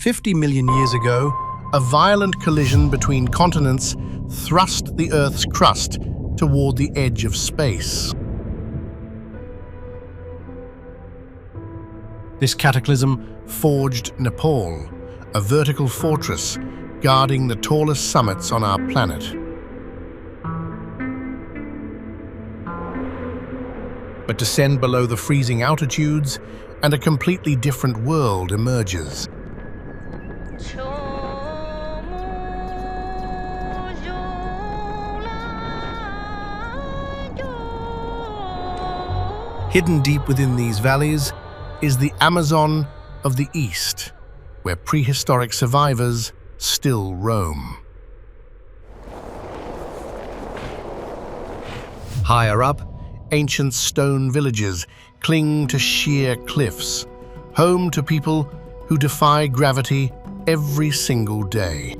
50 million years ago, a violent collision between continents thrust the Earth's crust toward the edge of space. This cataclysm forged Nepal, a vertical fortress guarding the tallest summits on our planet. But descend below the freezing altitudes, and a completely different world emerges. Hidden deep within these valleys is the Amazon of the East, where prehistoric survivors still roam. Higher up, ancient stone villages cling to sheer cliffs, home to people who defy gravity every single day.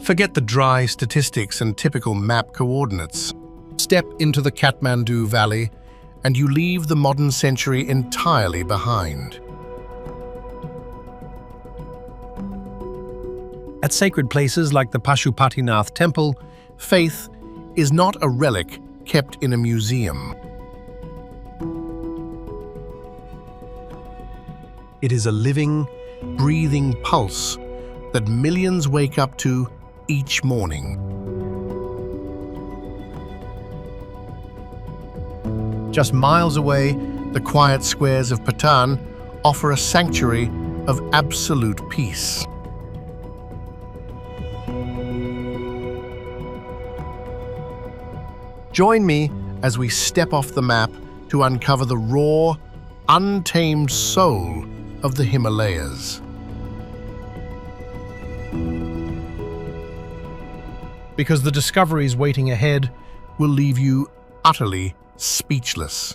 Forget the dry statistics and typical map coordinates. Step into the Kathmandu Valley, and you leave the modern century entirely behind. At sacred places like the Pashupatinath Temple, faith is not a relic kept in a museum. It is a living, breathing pulse that millions wake up to each morning. Just miles away, the quiet squares of Patan offer a sanctuary of absolute peace. Join me as we step off the map to uncover the raw, untamed soul of the Himalayas. Because the discoveries waiting ahead will leave you utterly speechless.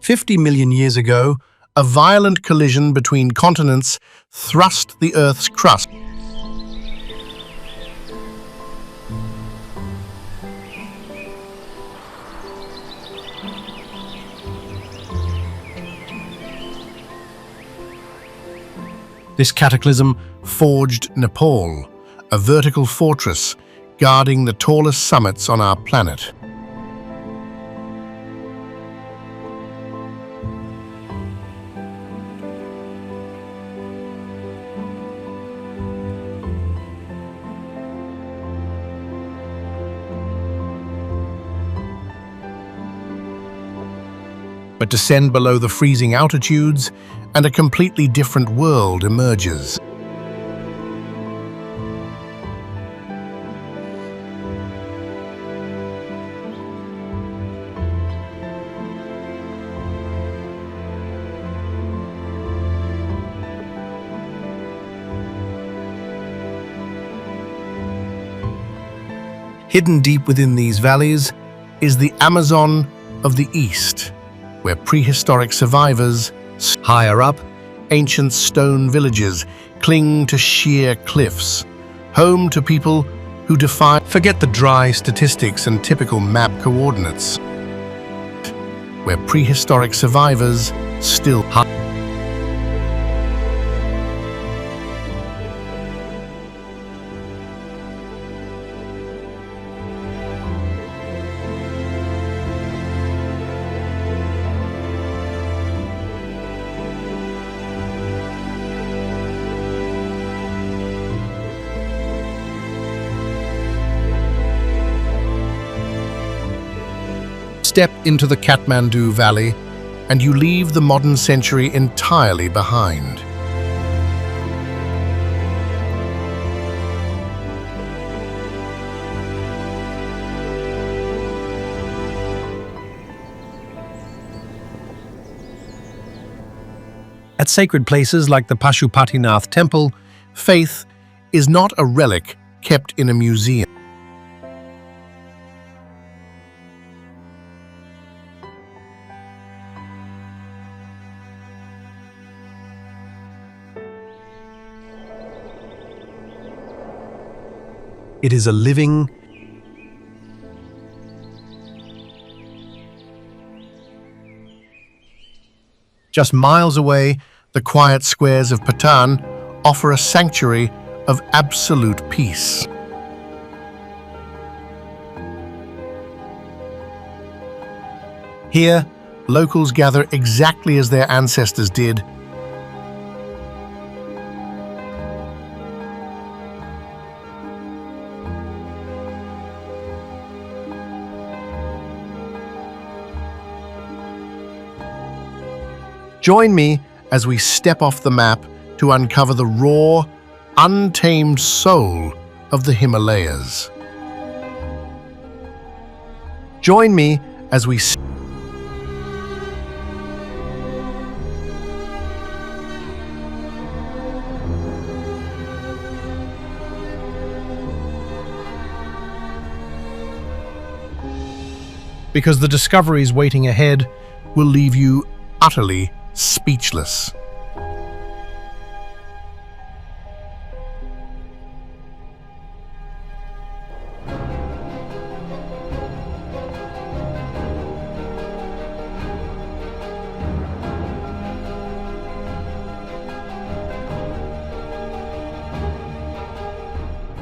"50 million years ago, a violent collision between continents thrust the Earth's crust. This cataclysm forged Nepal, a vertical fortress guarding the tallest summits on our planet. But descend below the freezing altitudes, and a completely different world emerges. Hidden deep within these valleys is the Amazon of the East, where prehistoric survivors. Higher up, ancient stone villages cling to sheer cliffs, home to people who defy. Forget the dry statistics and typical map coordinates, where prehistoric survivors still. Step into the Kathmandu Valley, and you leave the modern century entirely behind. At sacred places like the Pashupatinath Temple, faith is not a relic kept in a museum. It is a living, Just miles away, the quiet squares of Patan offer a sanctuary of absolute peace. Here, locals gather exactly as their ancestors did. Join me as we step off the map to uncover the raw, untamed soul of the Himalayas. Join me as we because the discoveries waiting ahead will leave you utterly speechless.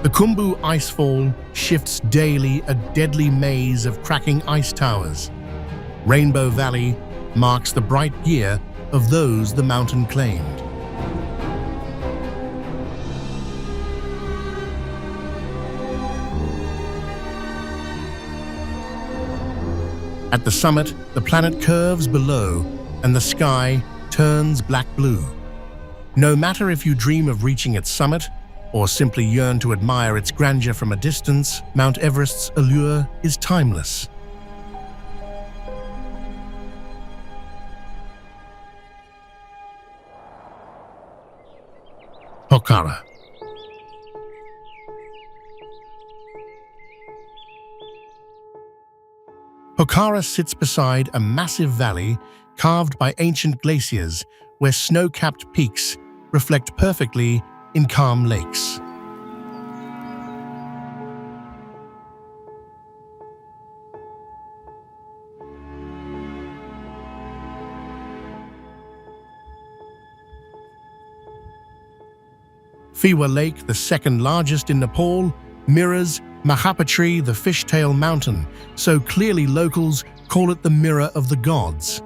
The Khumbu icefall shifts daily a deadly maze of cracking ice towers. Rainbow Valley marks the bright year of those the mountain claimed. At the summit, the planet curves below and the sky turns black-blue. No matter if you dream of reaching its summit or simply yearn to admire its grandeur from a distance, Mount Everest's allure is timeless. Pokhara. Pokhara sits beside a massive valley carved by ancient glaciers where snow-capped peaks reflect perfectly in calm lakes. Fewa Lake, the second largest in Nepal, mirrors Mahapatri, the fishtail mountain, so clearly locals call it the mirror of the gods.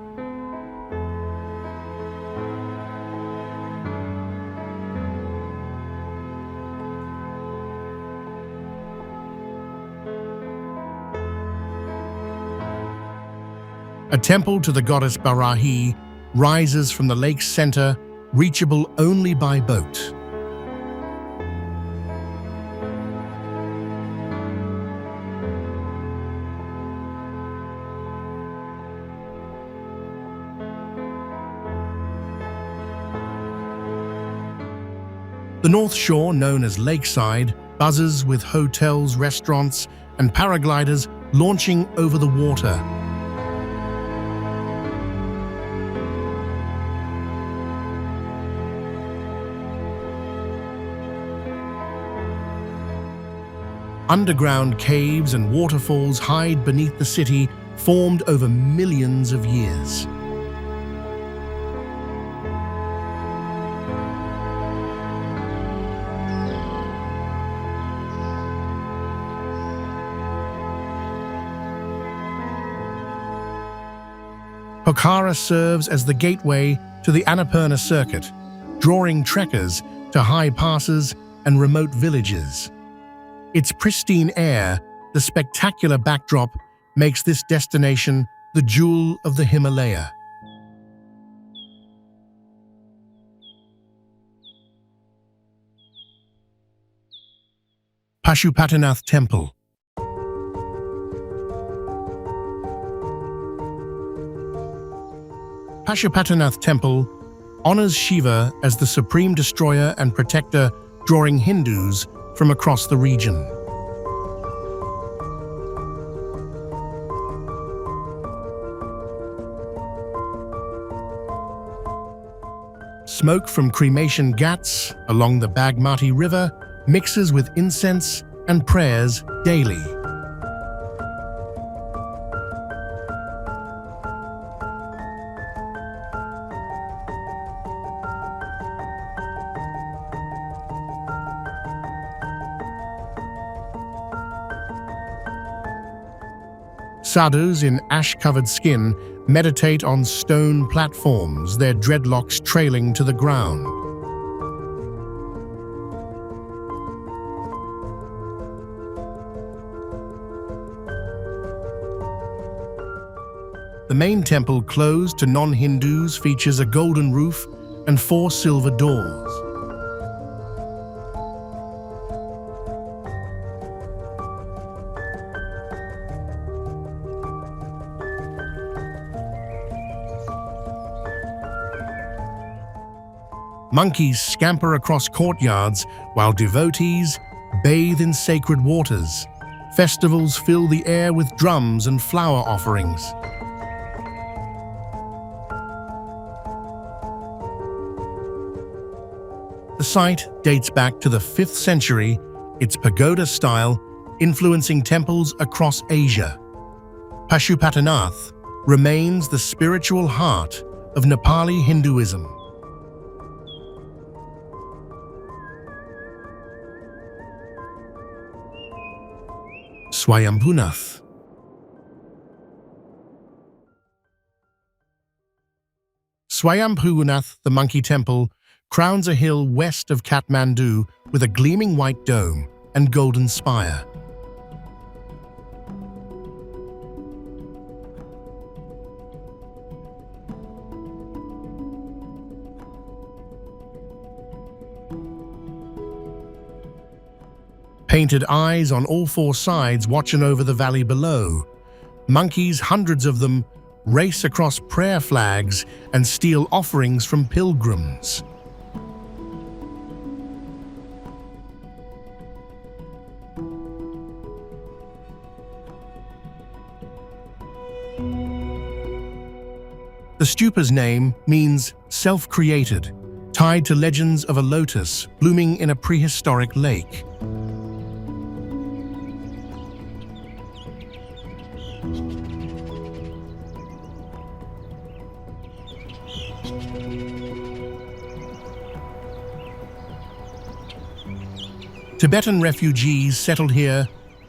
A temple to the goddess Barahi rises from the lake's center, reachable only by boat. The North Shore, known as Lakeside, buzzes with hotels, restaurants, and paragliders launching over the water. Underground caves and waterfalls hide beneath the city, formed over millions of years. Pokhara serves as the gateway to the Annapurna circuit, drawing trekkers to high passes and remote villages. Its pristine air, the spectacular backdrop, makes this destination the jewel of the Himalaya. Pashupatinath Temple. Pashupatinath Temple honors Shiva as the supreme destroyer and protector, drawing Hindus from across the region. Smoke from cremation ghats along the Bagmati River mixes with incense and prayers daily. Sadhus in ash-covered skin meditate on stone platforms, their dreadlocks trailing to the ground. The main temple, closed to non-Hindus, features a golden roof and 4 silver doors. Monkeys scamper across courtyards while devotees bathe in sacred waters. Festivals fill the air with drums and flower offerings. The site dates back to the 5th century, its pagoda style influencing temples across Asia. Pashupatinath remains the spiritual heart of Nepali Hinduism. Swayambhunath. Swayambhunath, the monkey temple, crowns a hill west of Kathmandu with a gleaming white dome and golden spire. Painted eyes on all 4 sides watching over the valley below. Monkeys, hundreds of them, race across prayer flags and steal offerings from pilgrims. The stupa's name means self-created, tied to legends of a lotus blooming in a prehistoric lake. Tibetan refugees settled here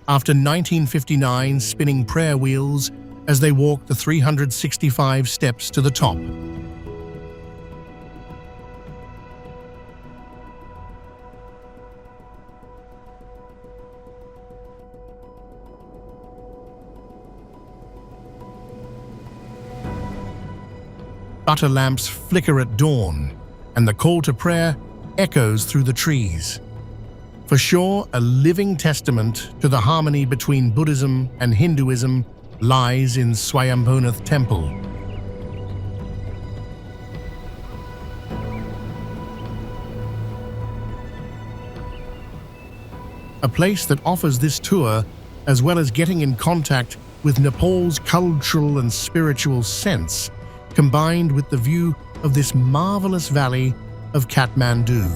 after 1959, spinning prayer wheels as they walked the 365 steps to the top. Butter lamps flicker at dawn, and the call to prayer echoes through the trees. For sure, a living testament to the harmony between Buddhism and Hinduism lies in Swayambhunath Temple. A place that offers this tour, as well as getting in contact with Nepal's cultural and spiritual sense, combined with the view of this marvelous valley of Kathmandu.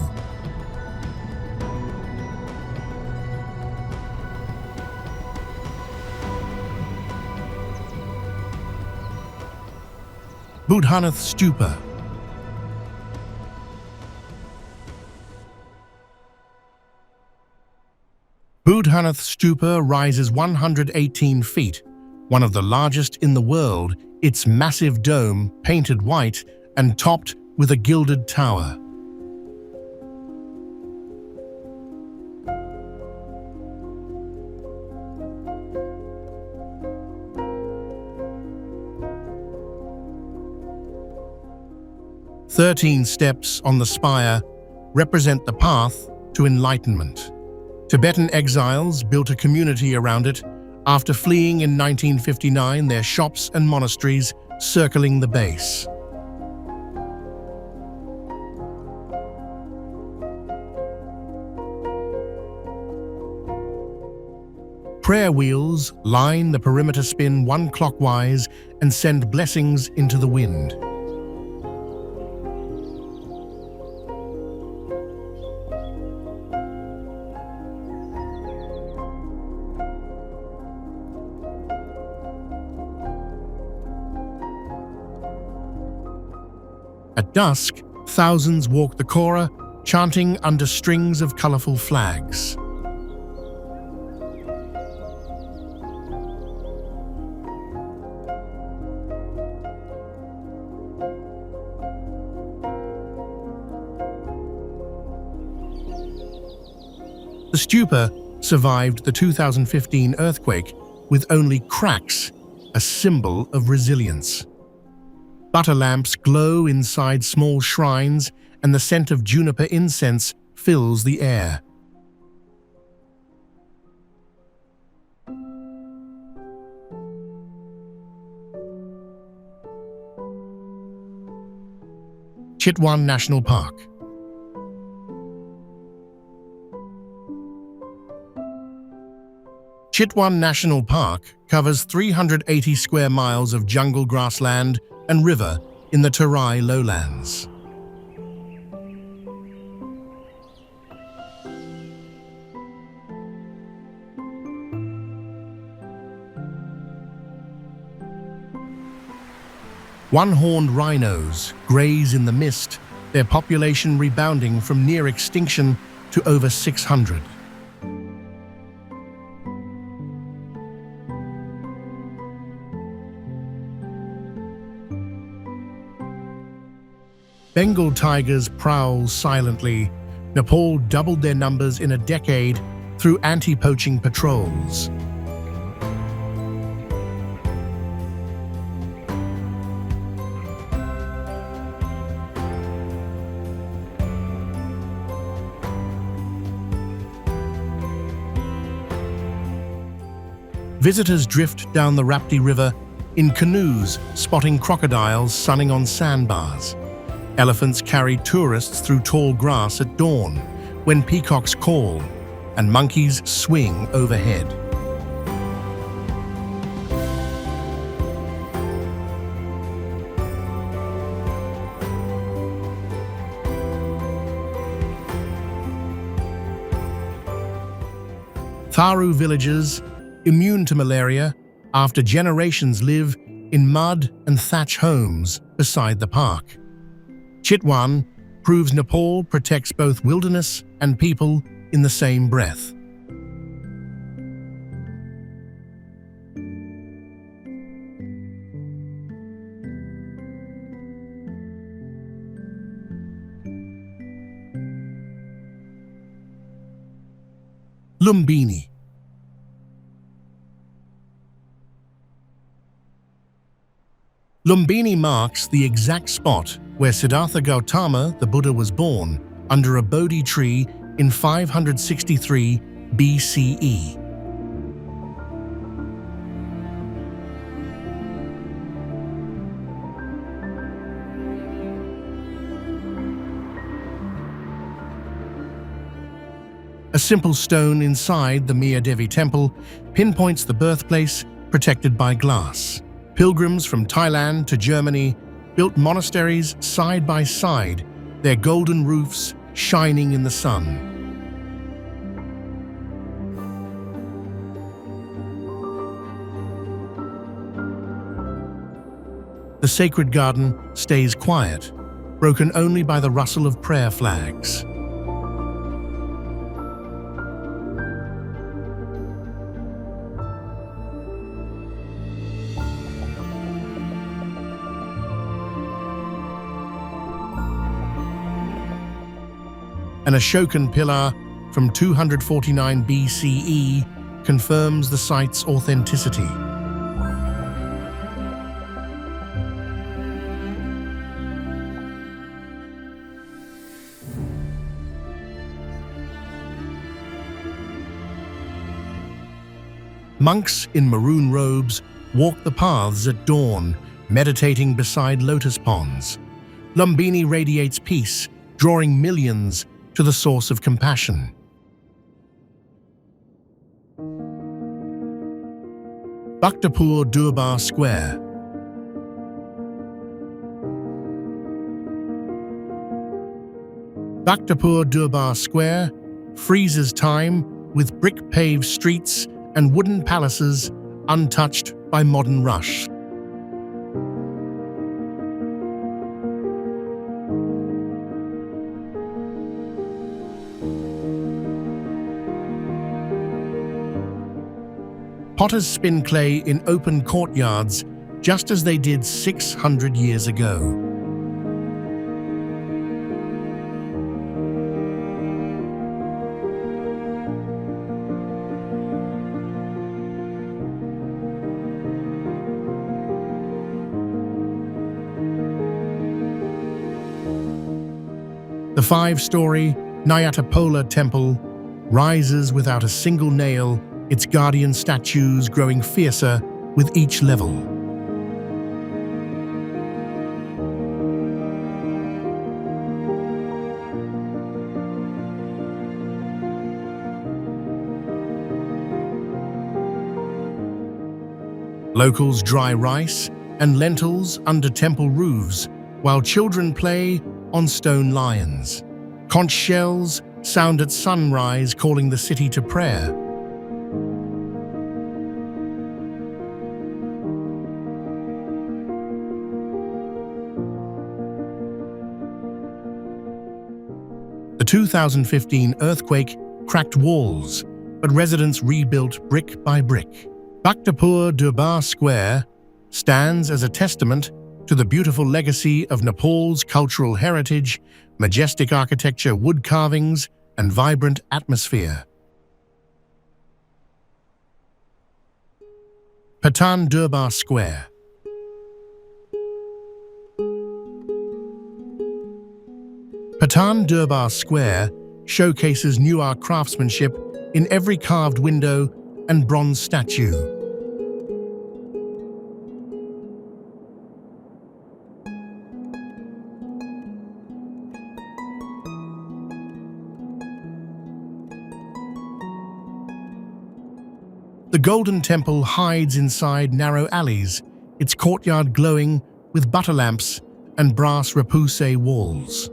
Boudhanath Stupa. Boudhanath Stupa rises 118 feet, one of the largest in the world, its massive dome painted white and topped with a gilded tower. "13 steps on the spire represent the path to enlightenment. Tibetan exiles built a community around it after fleeing in 1959, their shops and monasteries circling the base. Prayer wheels line the perimeter, spin one clockwise and send blessings into the wind. At dusk, thousands walk the Kokhara, chanting under strings of colorful flags. The stupa survived the 2015 earthquake with only cracks, a symbol of resilience. Butter lamps glow inside small shrines, and the scent of juniper incense fills the air. Chitwan National Park. Chitwan National Park covers 380 square miles of jungle grassland and river in the Terai lowlands. One-horned rhinos graze in the mist, their population rebounding from near extinction to over 600. Bengal tigers prowl silently. Nepal doubled their numbers in a decade through anti-poaching patrols. Visitors drift down the Rapti River in canoes, spotting crocodiles sunning on sandbars. Elephants carry tourists through tall grass at dawn, when peacocks call and monkeys swing overhead. Tharu villagers, immune to malaria after generations live in mud and thatch homes beside the park. Chitwan proves Nepal protects both wilderness and people in the same breath. Lumbini. Lumbini marks the exact spot where Siddhartha Gautama, the Buddha, was born, under a Bodhi tree in 563 BCE. A simple stone inside the Mia Devi Temple pinpoints the birthplace, protected by glass. Pilgrims from Thailand to Germany built monasteries side by side, their golden roofs shining in the sun. The sacred garden stays quiet, broken only by the rustle of prayer flags. An Ashokan pillar from 249 BCE confirms the site's authenticity. Monks in maroon robes walk the paths at dawn, meditating beside lotus ponds. Lumbini radiates peace, drawing millions to the source of compassion. Bhaktapur Durbar Square. Bhaktapur Durbar Square freezes time with brick-paved streets and wooden palaces untouched by modern rush. Potters spin clay in open courtyards, just as they did 600 years ago. The five-story Nyatapola Temple rises without a single nail, its guardian statues growing fiercer with each level. Locals dry rice and lentils under temple roofs, while children play on stone lions. Conch shells sound at sunrise, calling the city to prayer. The 2015 earthquake cracked walls, but residents rebuilt brick by brick. Bhaktapur Durbar Square stands as a testament to the beautiful legacy of Nepal's cultural heritage, majestic architecture, wood carvings, and vibrant atmosphere. Patan Durbar Square. Patan Durbar Square showcases Nuar craftsmanship in every carved window and bronze statue. The Golden Temple hides inside narrow alleys, its courtyard glowing with butter lamps and brass repoussé walls.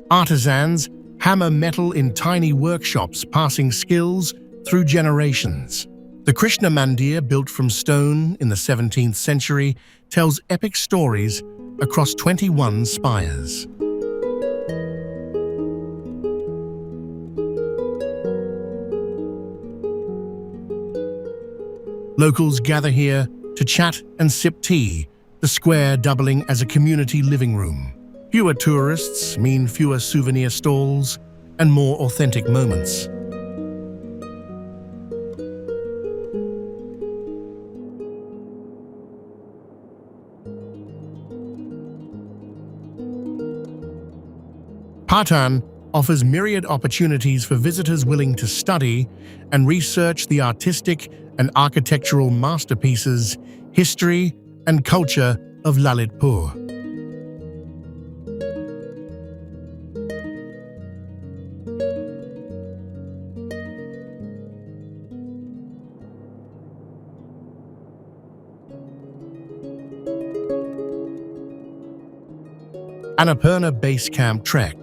Artisans hammer metal in tiny workshops, passing skills through generations. The Krishna Mandir, built from stone in the 17th century, tells epic stories across 21 spires. Locals gather here to chat and sip tea, the square doubling as a community living room. Fewer tourists mean fewer souvenir stalls and more authentic moments. Patan offers myriad opportunities for visitors willing to study and research the artistic and architectural masterpieces, history and culture of Lalitpur. Annapurna Base Camp Trek.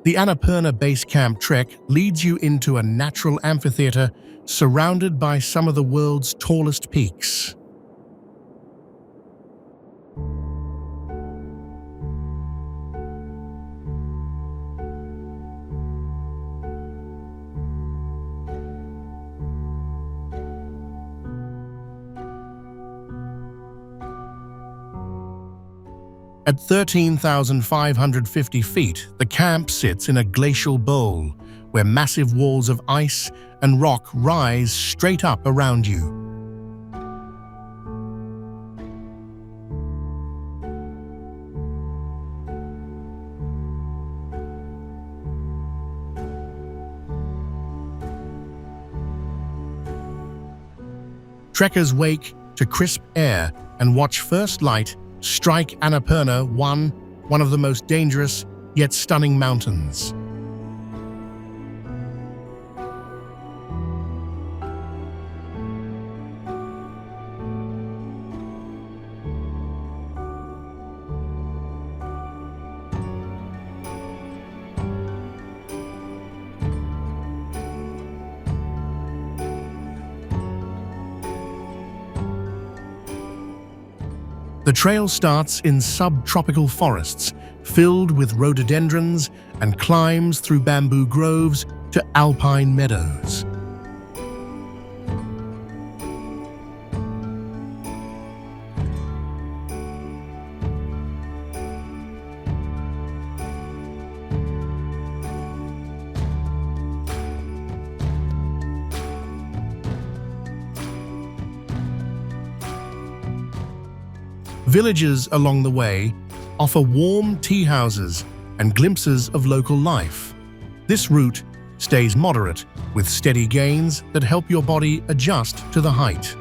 The Annapurna Base Camp Trek leads you into a natural amphitheater surrounded by some of the world's tallest peaks. At 13,550 feet, the camp sits in a glacial bowl where massive walls of ice and rock rise straight up around you. Trekkers wake to crisp air and watch first light strike Annapurna, one of the most dangerous yet stunning mountains. The trail starts in subtropical forests filled with rhododendrons and climbs through bamboo groves to alpine meadows. Villages along the way offer warm tea houses and glimpses of local life. This route stays moderate, with steady gains that help your body adjust to the height.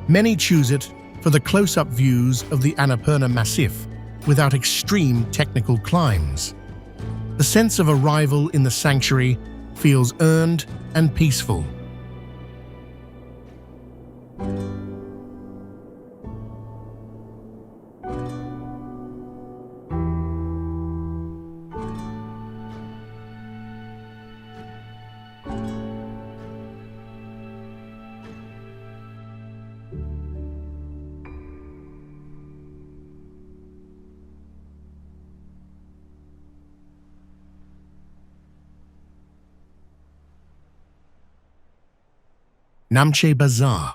Many choose it for the close-up views of the Annapurna Massif without extreme technical climbs. The sense of arrival in the sanctuary feels earned and peaceful. Namche Bazaar.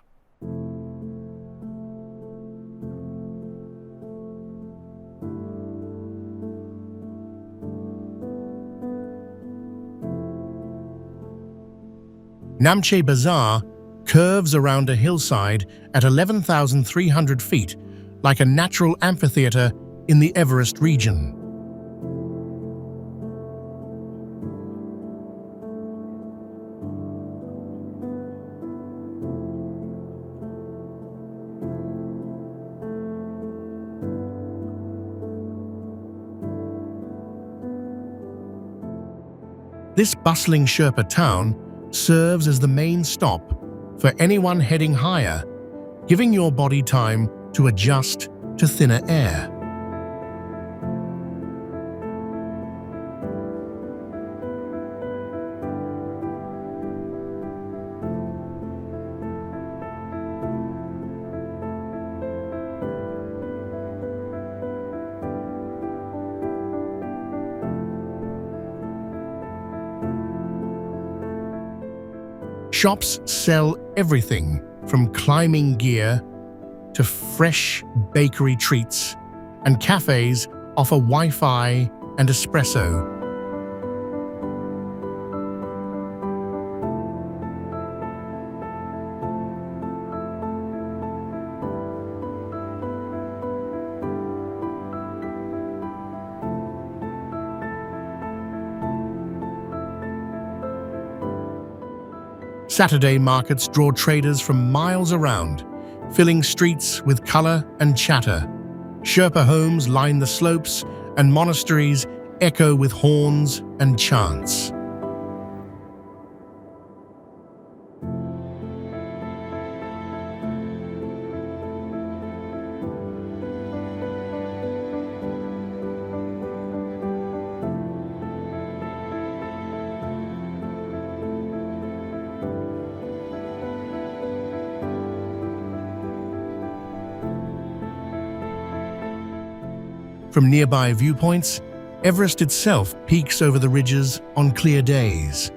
Namche Bazaar curves around a hillside at 11,300 feet, like a natural amphitheater in the Everest region. This bustling Sherpa town serves as the main stop for anyone heading higher, giving your body time to adjust to thinner air. Shops sell everything from climbing gear to fresh bakery treats, and cafes offer Wi-Fi and espresso. Saturday markets draw traders from miles around, filling streets with color and chatter. Sherpa homes line the slopes, and monasteries echo with horns and chants. From nearby viewpoints, Everest itself peaks over the ridges on clear days.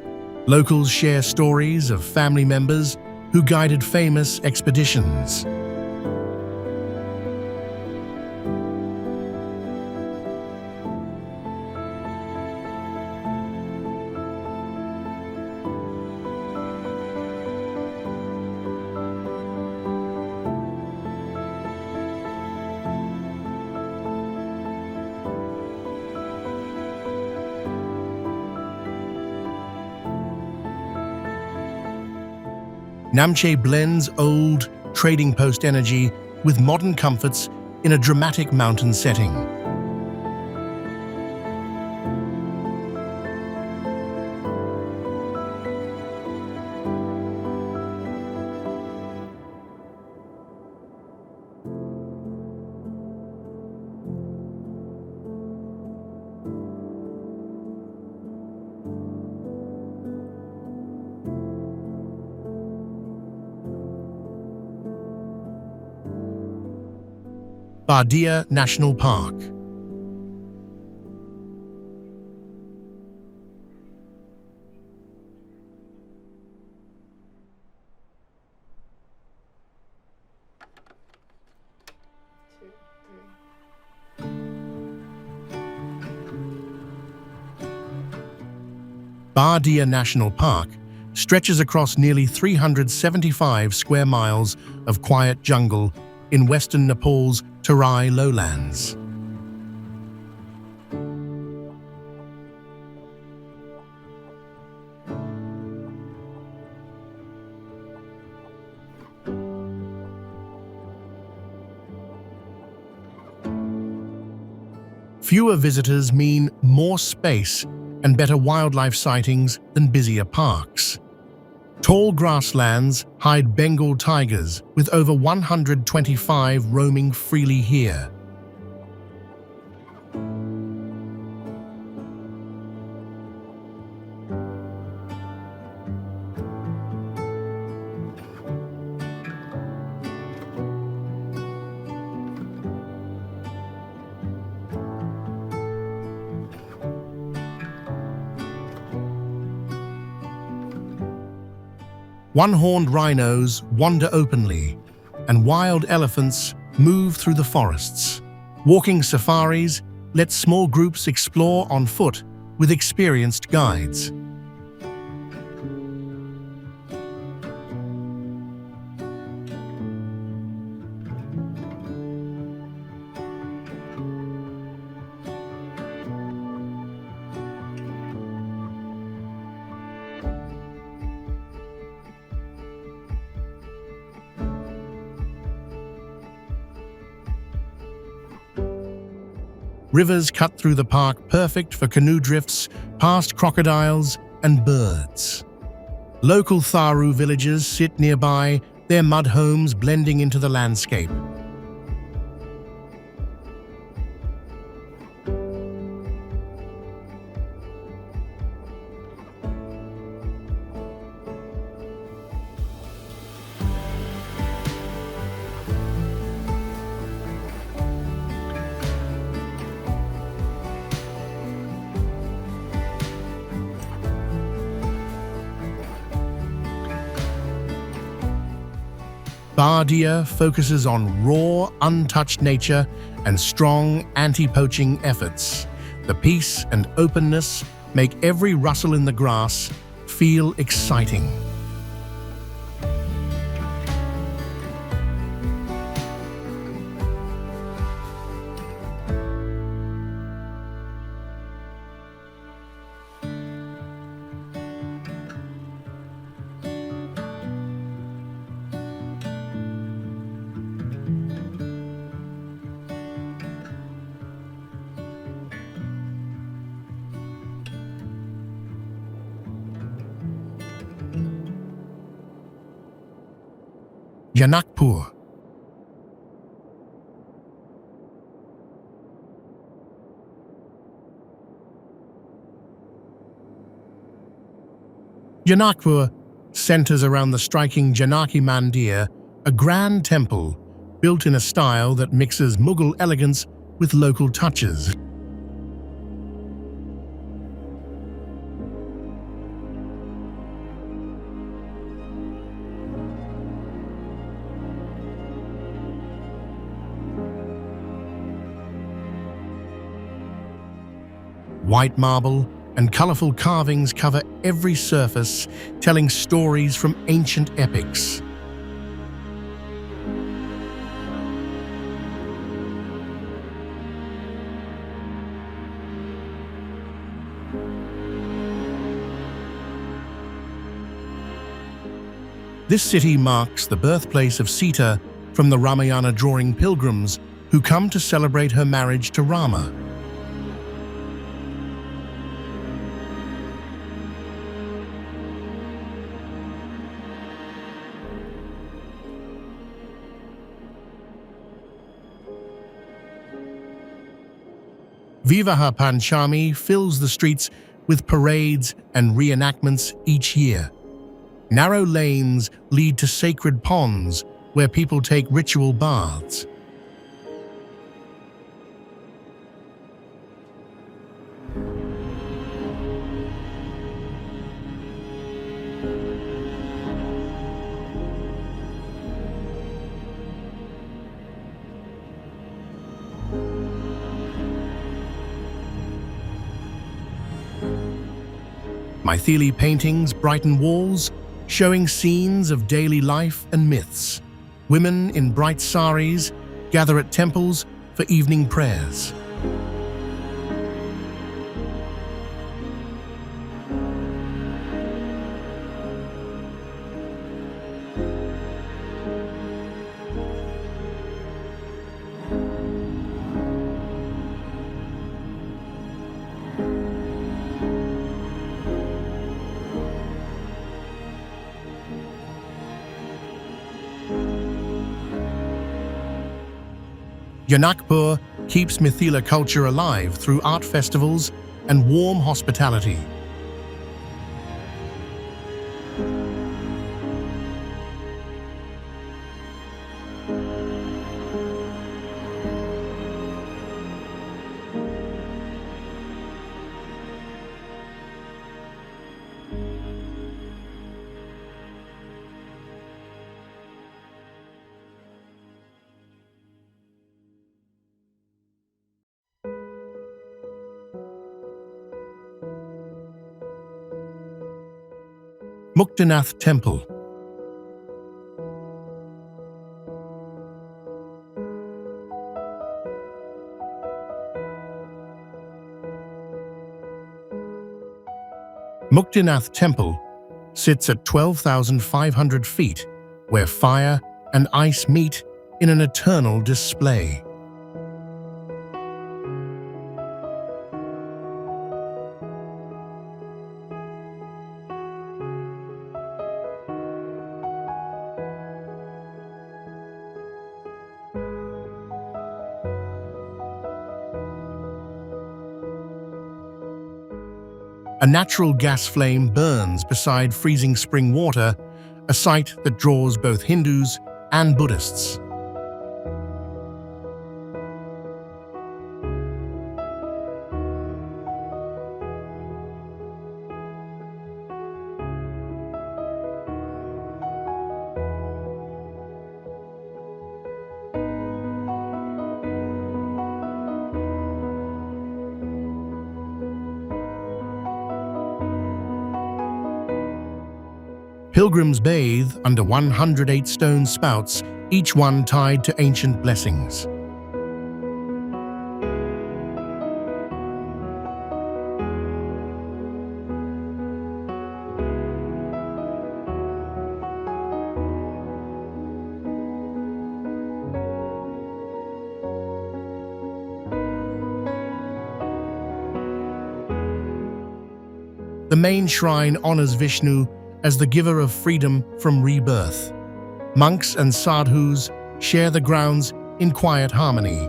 Locals share stories of family members who guided famous expeditions. Namche blends old trading post energy with modern comforts in a dramatic mountain setting. Bardia National Park. Bardia National Park stretches across nearly 375 square miles of quiet jungle in western Nepal's Terai lowlands. Fewer visitors mean more space and better wildlife sightings than busier parks. Tall grasslands hide Bengal tigers, with over 125 roaming freely here. One-horned rhinos wander openly, and wild elephants move through the forests. Walking safaris let small groups explore on foot with experienced guides. Rivers cut through the park, perfect for canoe drifts past crocodiles and birds. Local Tharu villagers sit nearby, their mud homes blending into the landscape. Bardia focuses on raw, untouched nature and strong anti-poaching efforts. The peace and openness make every rustle in the grass feel exciting. Janakpur. Janakpur centers around the striking Janaki Mandir, a grand temple built in a style that mixes Mughal elegance with local touches. White marble and colorful carvings cover every surface, telling stories from ancient epics. This city marks the birthplace of Sita from the Ramayana drawing pilgrims who come to celebrate her marriage to Rama. Vivaha Panchami fills the streets with parades and reenactments each year. Narrow lanes lead to sacred ponds where people take ritual baths. Mythili paintings brighten walls, showing scenes of daily life and myths. Women in bright saris gather at temples for evening prayers. Janakpur keeps Mithila culture alive through art festivals and warm hospitality. Muktinath Temple. Muktinath Temple sits at 12,500 feet, where fire and ice meet in an eternal display. A natural gas flame burns beside freezing spring water, a sight that draws both Hindus and Buddhists. Pilgrims bathe under 108 stone spouts, each one tied to ancient blessings. The main shrine honors Vishnu as the giver of freedom from rebirth. Monks and sadhus share the grounds in quiet harmony.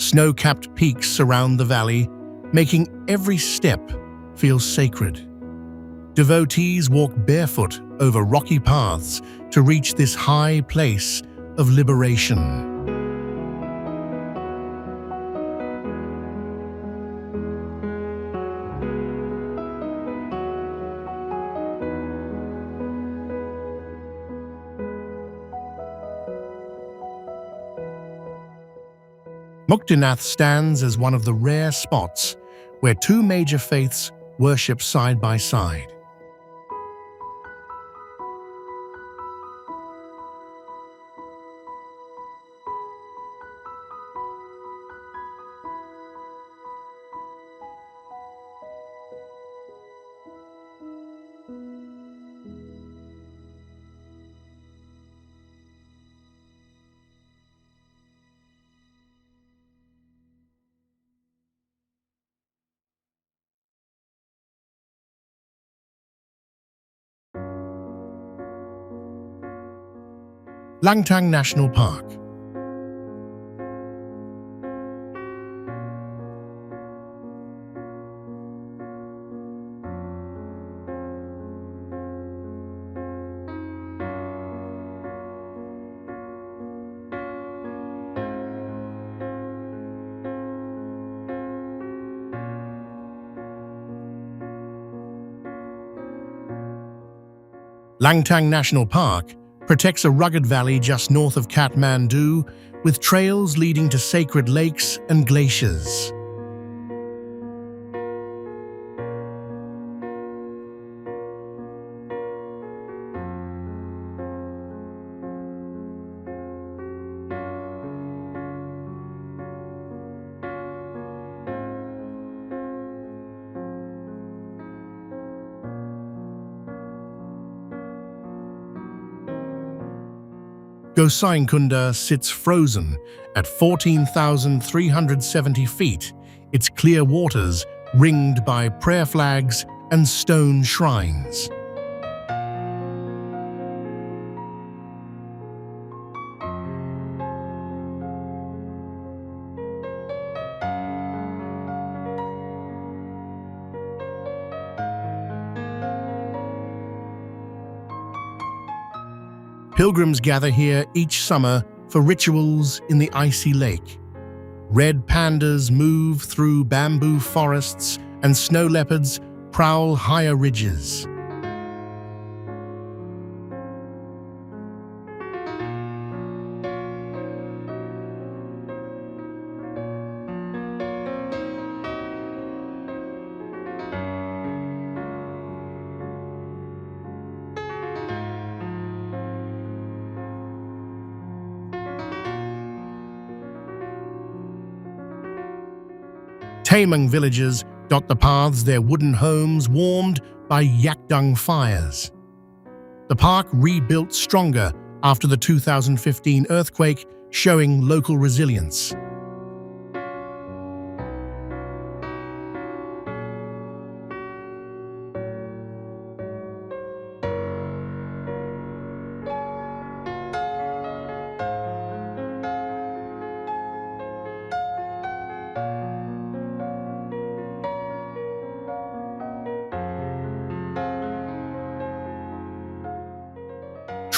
Snow-capped peaks surround the valley, making every step feel sacred. Devotees walk barefoot over rocky paths to reach this high place of liberation. Muktinath stands as one of the rare spots where two major faiths worship side by side. Langtang National Park. Langtang National Park protects a rugged valley just north of Kathmandu with trails leading to sacred lakes and glaciers. Gosaikunda sits frozen at 14,370 feet, its clear waters ringed by prayer flags and stone shrines. Pilgrims gather here each summer for rituals in the icy lake. Red pandas move through bamboo forests and snow leopards prowl higher ridges. Tamang villagers dot the paths, their wooden homes warmed by yak dung fires. The park rebuilt stronger after the 2015 earthquake, showing local resilience.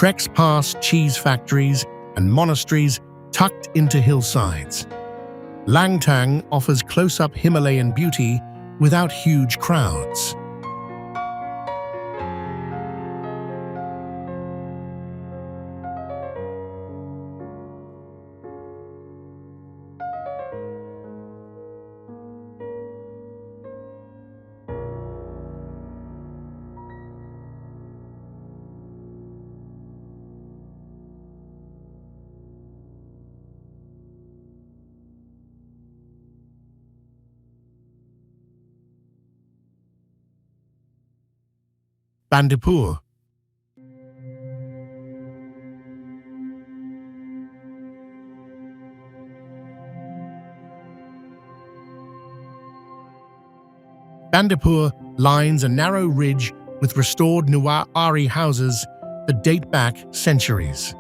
Treks past cheese factories and monasteries tucked into hillsides. Langtang offers close-up Himalayan beauty without huge crowds. Bandipur. Bandipur lines a narrow ridge with restored Nuwari houses that date back centuries.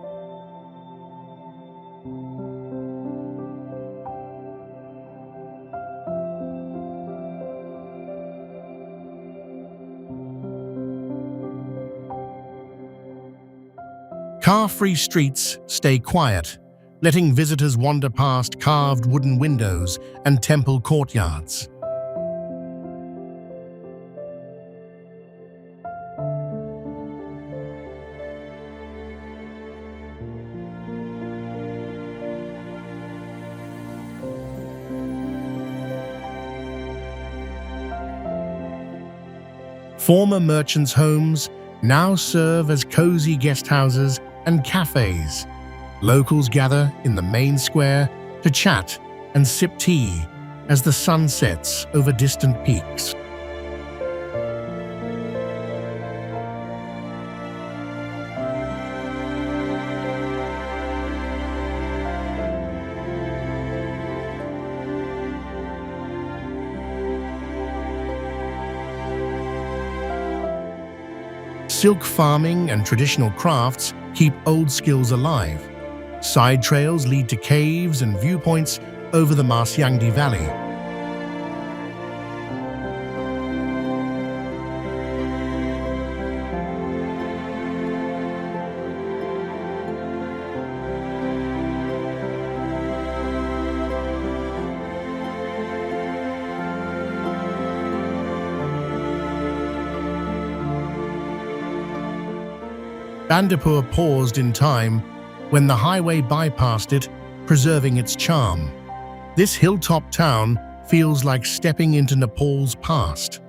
Car-free streets stay quiet, letting visitors wander past carved wooden windows and temple courtyards. Former merchants' homes now serve as cozy guest houses and cafes. Locals gather in the main square to chat and sip tea as the sun sets over distant peaks. Silk farming and traditional crafts keep old skills alive. Side trails lead to caves and viewpoints over the Marsyangdi Valley. Bandipur paused in time when the highway bypassed it, preserving its charm. This hilltop town feels like stepping into Nepal's past.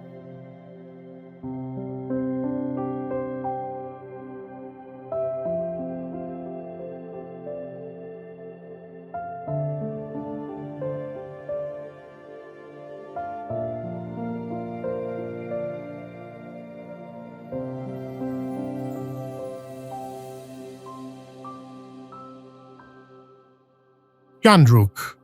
Ghandruk.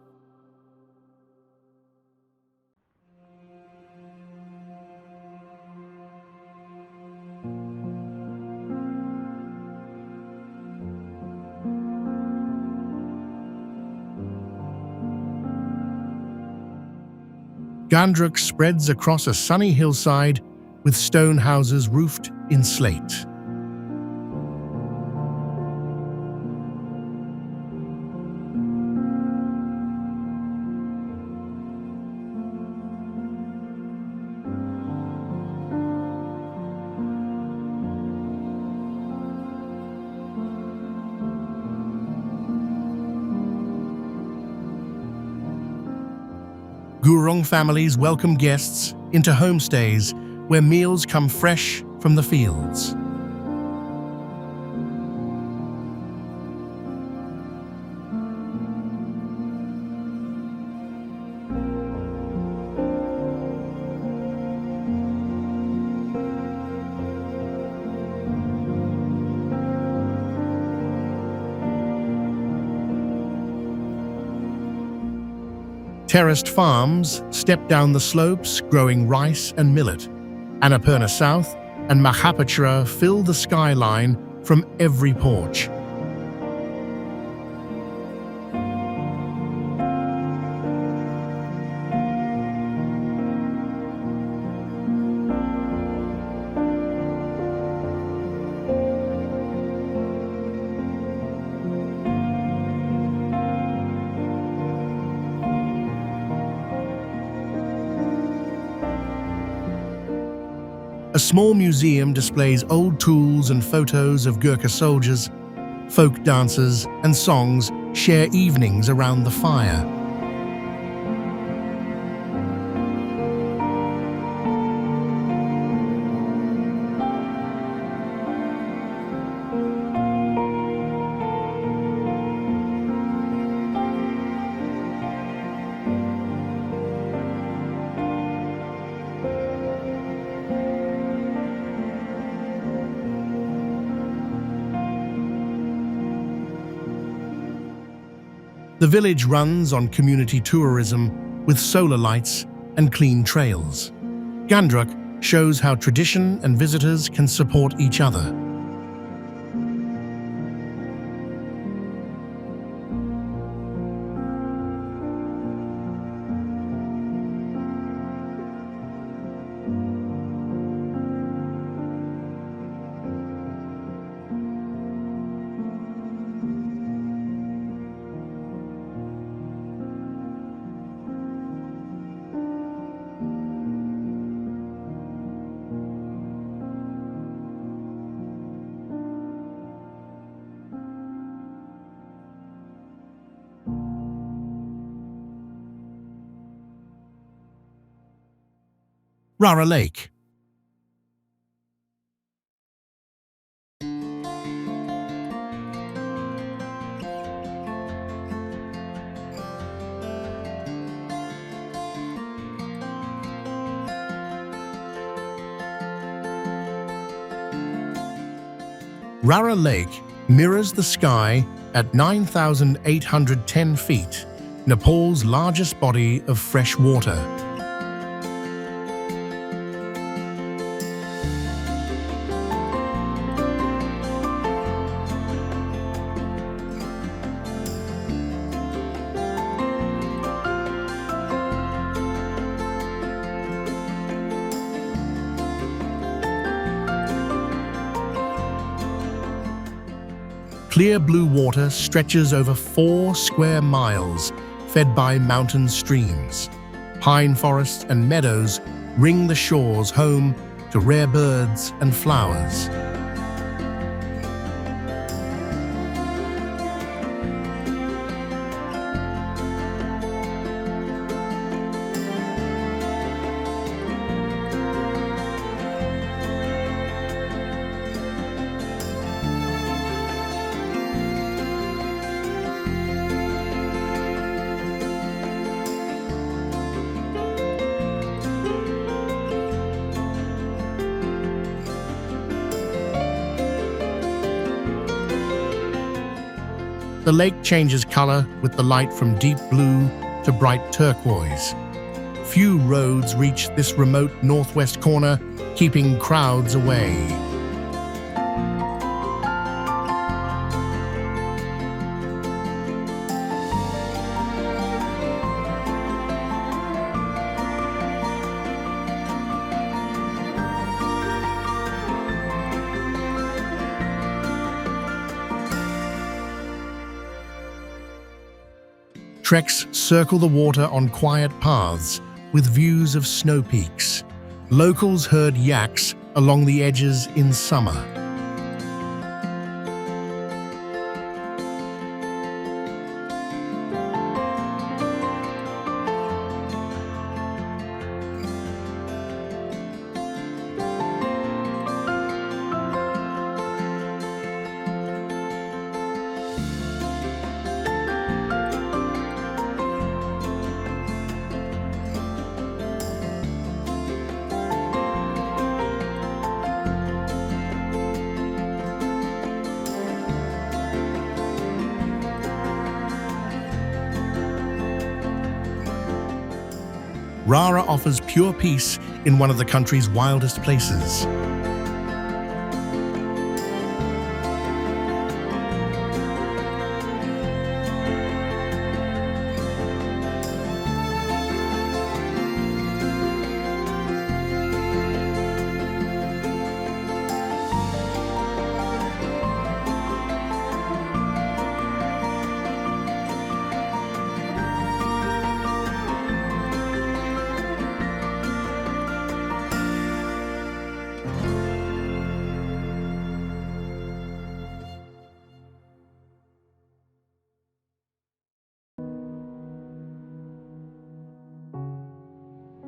Ghandruk spreads across a sunny hillside with stone houses roofed in slate. Gurung families welcome guests into homestays where meals come fresh from the fields. Terraced farms step down the slopes, growing rice and millet. Annapurna South and Mahaputra fill the skyline from every porch. A small museum displays old tools and photos of Gorkha soldiers. Folk dances and songs share evenings around the fire. The village runs on community tourism with solar lights and clean trails. Ghandruk shows how tradition and visitors can support each other. Rara Lake. Rara Lake mirrors the sky at 9,810 feet, Nepal's largest body of fresh water. Clear blue water stretches over 4 square miles, fed by mountain streams. Pine forests and meadows ring the shores home to rare birds and flowers. The lake changes color with the light from deep blue to bright turquoise. Few roads reach this remote northwest corner, keeping crowds away. Treks circle the water on quiet paths with views of snow peaks. Locals herd yaks along the edges in summer. Rara offers pure peace in one of the country's wildest places.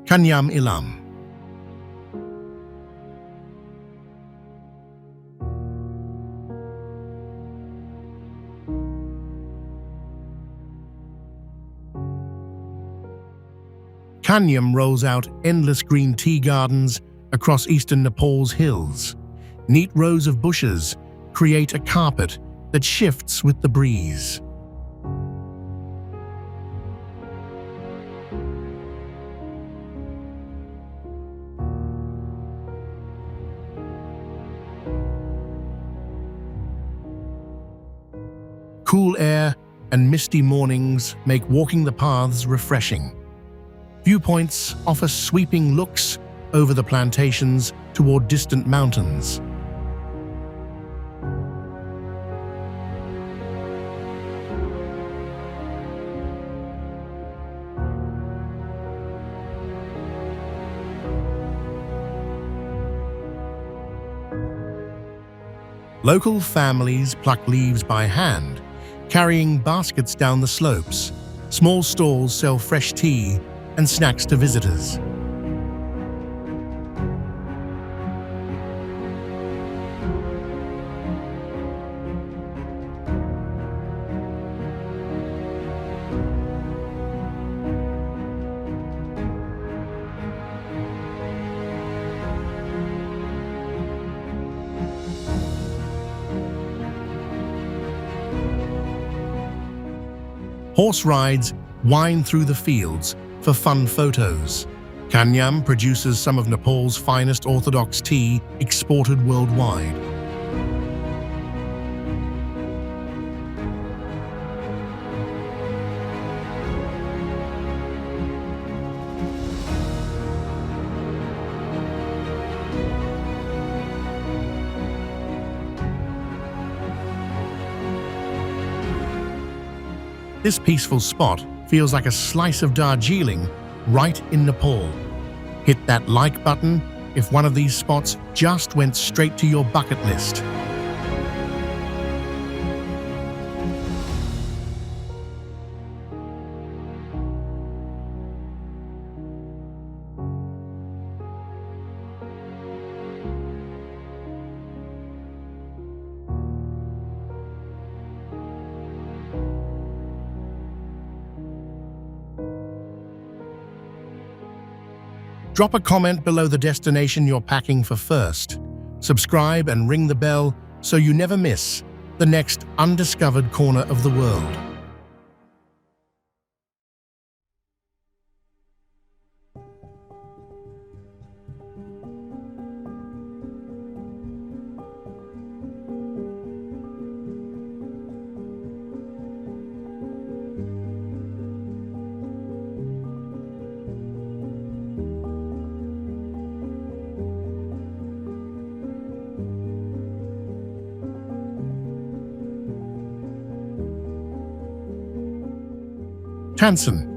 Kanyam Ilam. Kanyam rolls out endless green tea gardens across eastern Nepal's hills. Neat rows of bushes create a carpet that shifts with the breeze. Cool air and misty mornings make walking the paths refreshing. Viewpoints offer sweeping looks over the plantations toward distant mountains. Local families pluck leaves by hand, carrying baskets down the slopes. Small stalls sell fresh tea and snacks to visitors. Horse rides wind through the fields for fun photos. Kanyam produces some of Nepal's finest orthodox tea exported worldwide. This peaceful spot feels like a slice of Darjeeling right in Nepal. Hit that like button if one of these spots just went straight to your bucket list. Drop a comment below the destination you're packing for first. Subscribe and ring the bell so you never miss the next undiscovered corner of the world. Tansen.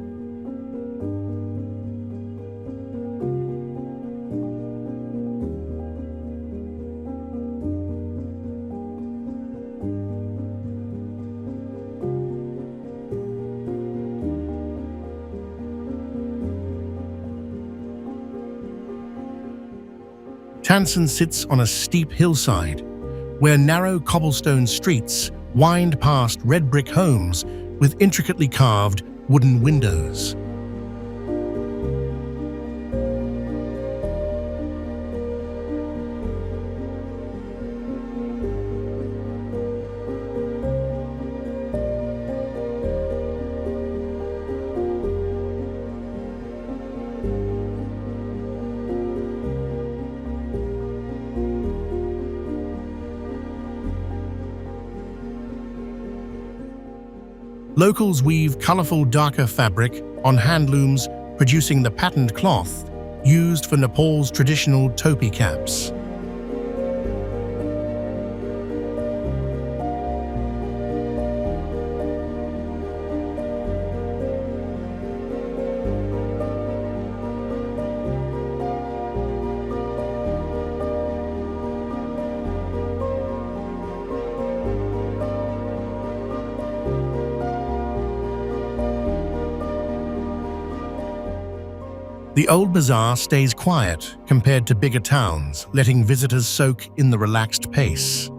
Tansen sits on a steep hillside where narrow cobblestone streets wind past red brick homes with intricately carved wooden windows. Locals weave colorful darker fabric on handlooms, producing the patterned cloth used for Nepal's traditional topi caps. The old bazaar stays quiet compared to bigger towns, letting visitors soak in the relaxed pace.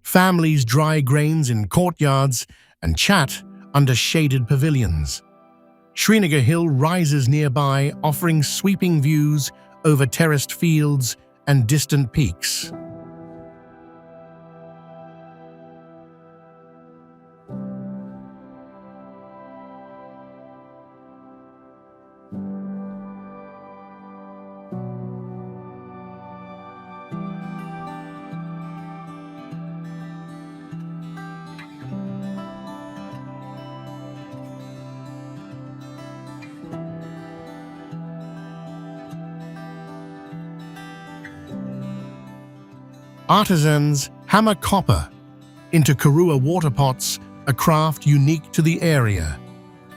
Families dry grains in courtyards and chat under shaded pavilions. Srinagar Hill rises nearby, offering sweeping views over terraced fields and distant peaks. Artisans hammer copper into Karua water pots, a craft unique to the area.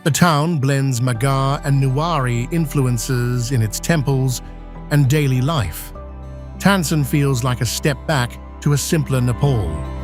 The town blends Magar and Newari influences in its temples and daily life. Tansen feels like a step back to a simpler Nepal.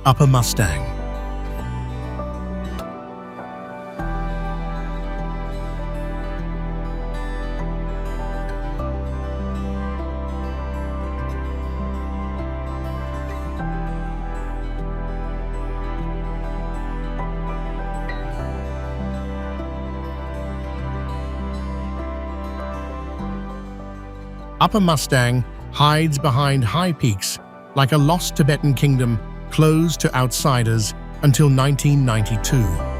Upper Mustang. Upper Mustang hides behind high peaks like a lost Tibetan kingdom closed to outsiders until 1992.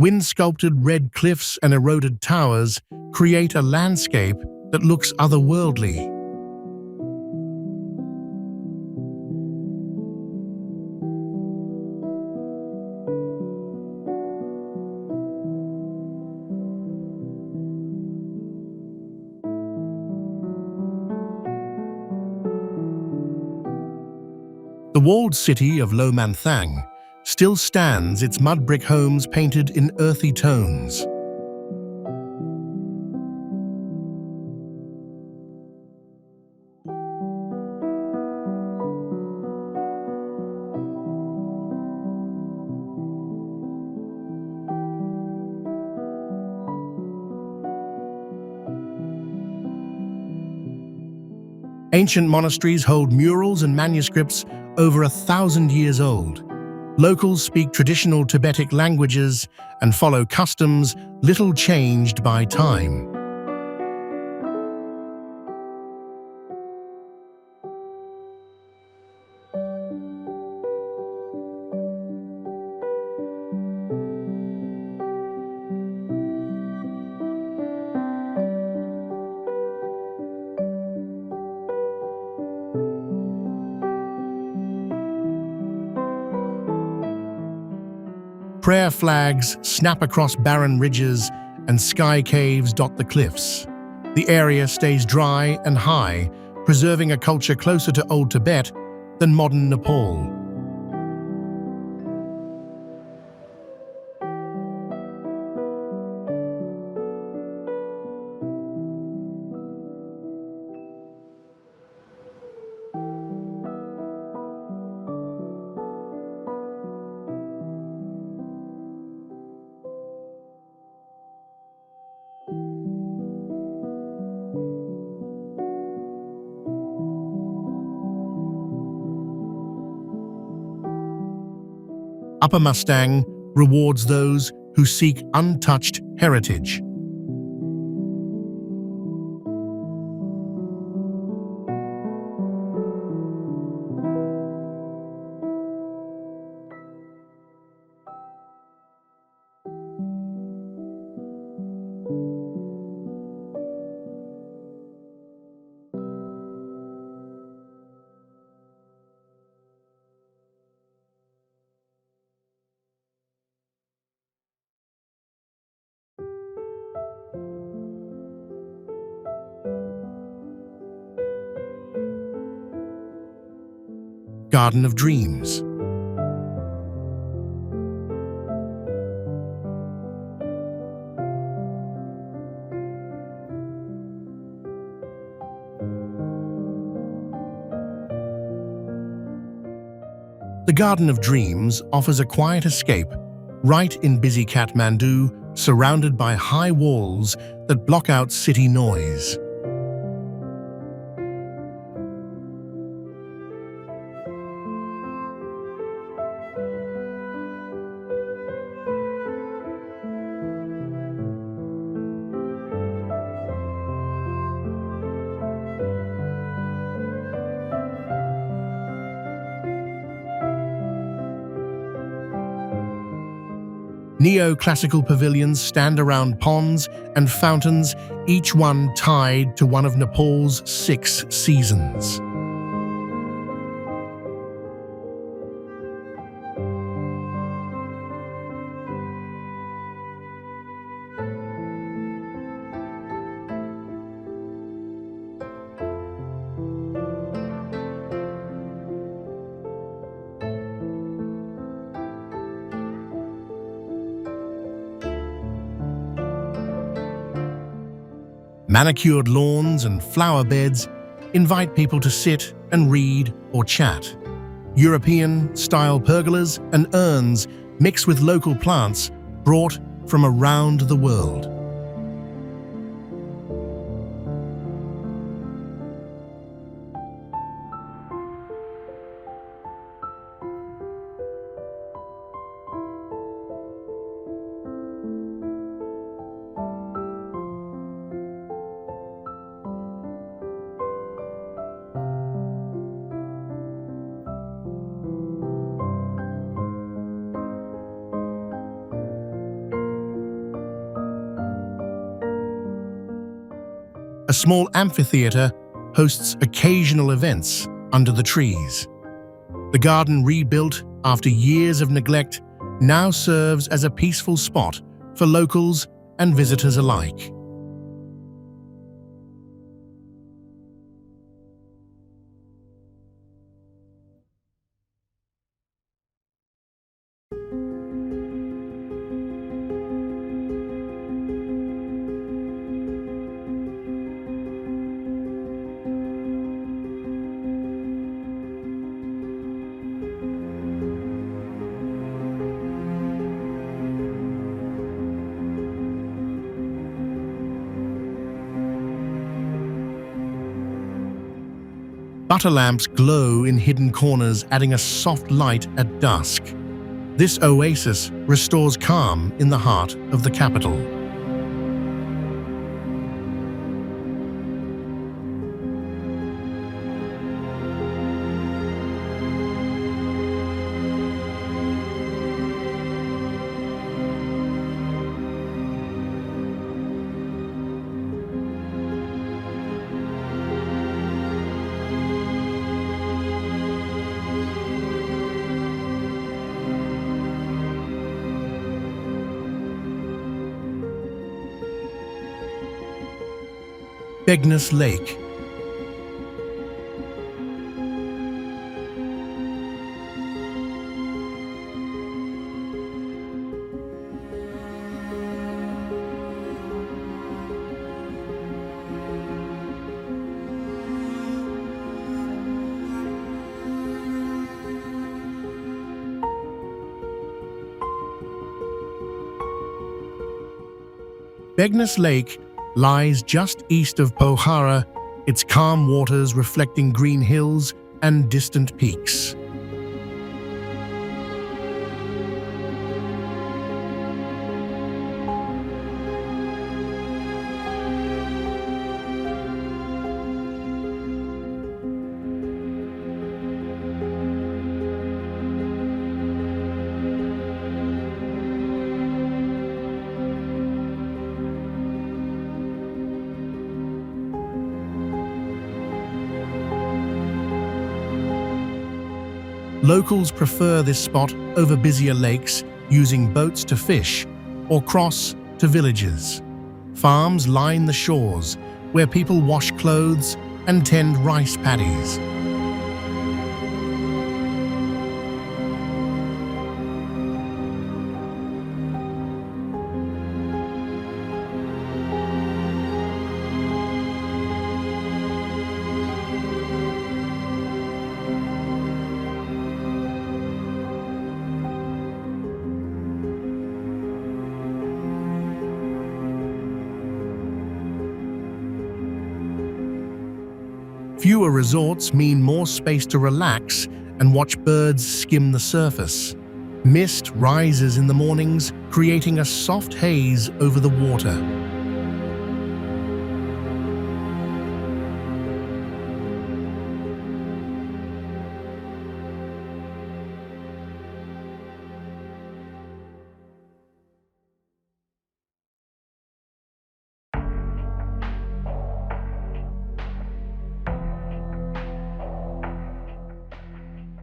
Wind-sculpted red cliffs and eroded towers create a landscape that looks otherworldly. The walled city of Langtang still stands, its mud brick homes painted in earthy tones. Ancient monasteries hold murals and manuscripts over 1,000 years old. Locals speak traditional Tibetic languages and follow customs little changed by time. Prayer flags snap across barren ridges and sky caves dot the cliffs. The area stays dry and high, preserving a culture closer to Old Tibet than modern Nepal. Upper Mustang rewards those who seek untouched heritage. Garden of Dreams. The Garden of Dreams offers a quiet escape, right in busy Kathmandu, surrounded by high walls that block out city noise. Neo-classical pavilions stand around ponds and fountains, each one tied to one of Nepal's 6 seasons. Manicured lawns and flower beds invite people to sit and read or chat. European-style pergolas and urns mix with local plants brought from around the world. A small amphitheater hosts occasional events under the trees. The garden, rebuilt after years of neglect, now serves as a peaceful spot for locals and visitors alike. Butter lamps glow in hidden corners, adding a soft light at dusk. This oasis restores calm in the heart of the capital. Begnas Lake. Begnas Lake lies just east of Pokhara, its calm waters reflecting green hills and distant peaks. Locals prefer this spot over busier lakes, using boats to fish or cross to villages. Farms line the shores, where people wash clothes and tend rice paddies. Fewer resorts mean more space to relax and watch birds skim the surface. Mist rises in the mornings, creating a soft haze over the water.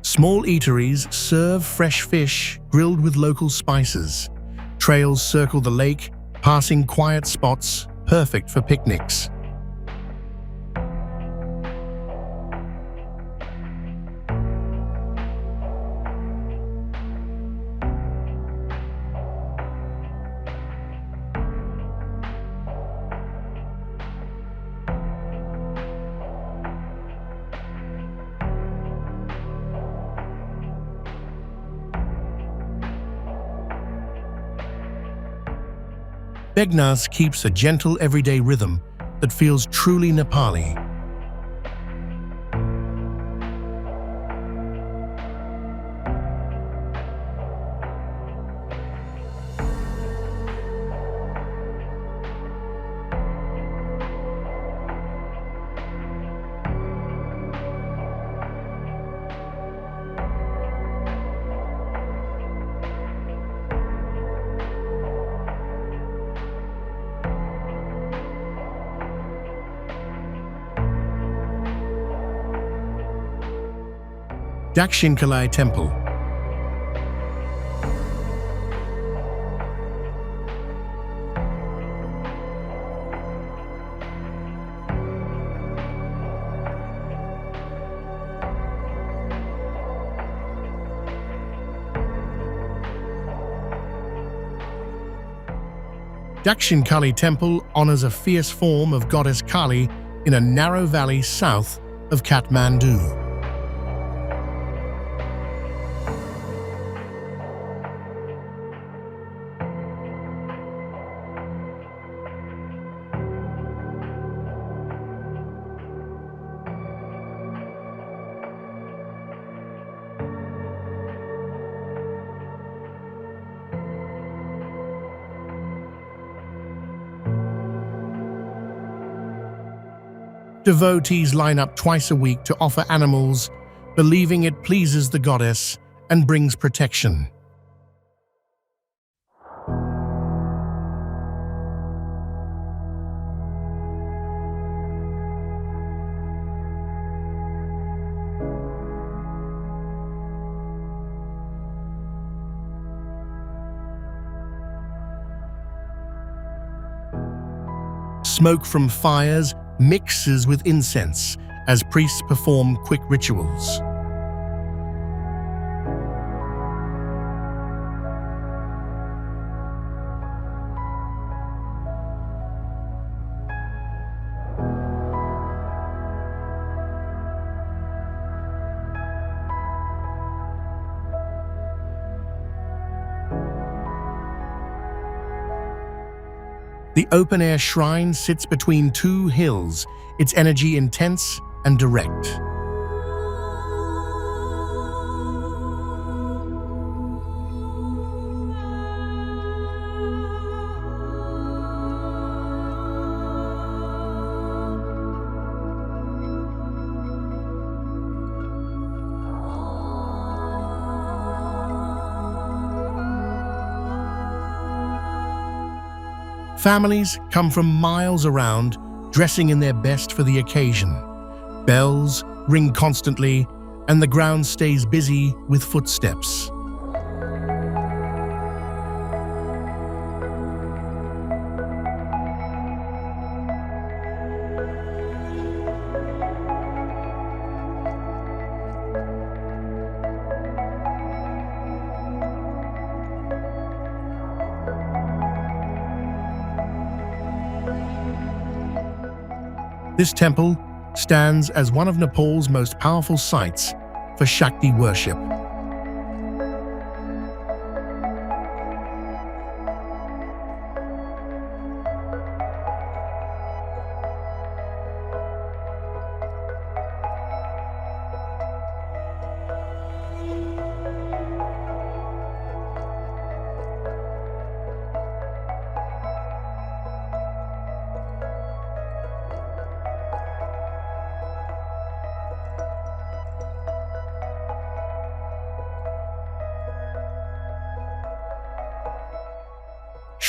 Small eateries serve fresh fish grilled with local spices. Trails circle the lake, passing quiet spots perfect for picnics. Begnas keeps a gentle everyday rhythm that feels truly Nepali. Dakshinkalai Temple. Dakshinkali Temple honors a fierce form of goddess Kali in a narrow valley south of Kathmandu. Devotees line up twice a week to offer animals, believing it pleases the goddess and brings protection. Smoke from fires mixes with incense as priests perform quick rituals. The open-air shrine sits between two hills, its energy intense and direct. Families come from miles around, dressing in their best for the occasion. Bells ring constantly, and the ground stays busy with footsteps. This temple stands as one of Nepal's most powerful sites for Shakti worship.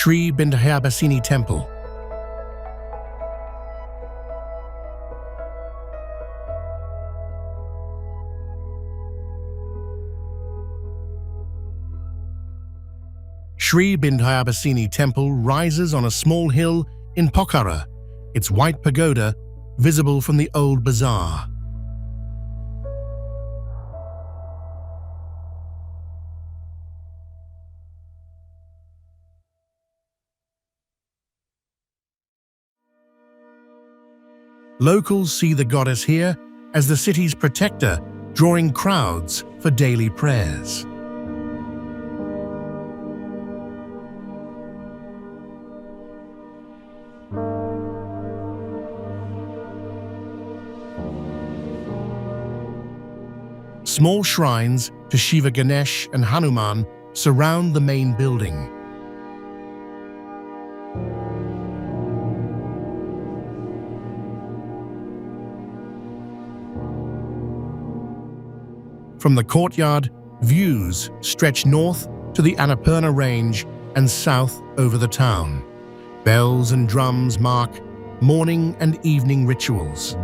Sri Bindabasini Temple. Sri Bindabasini Temple rises on a small hill in Pokhara, its white pagoda visible from the old bazaar. Locals see the goddess here as the city's protector, drawing crowds for daily prayers. Small shrines to Shiva, Ganesh, and Hanuman surround the main building. From the courtyard, views stretch north to the Annapurna Range and south over the town. Bells and drums mark morning and evening rituals.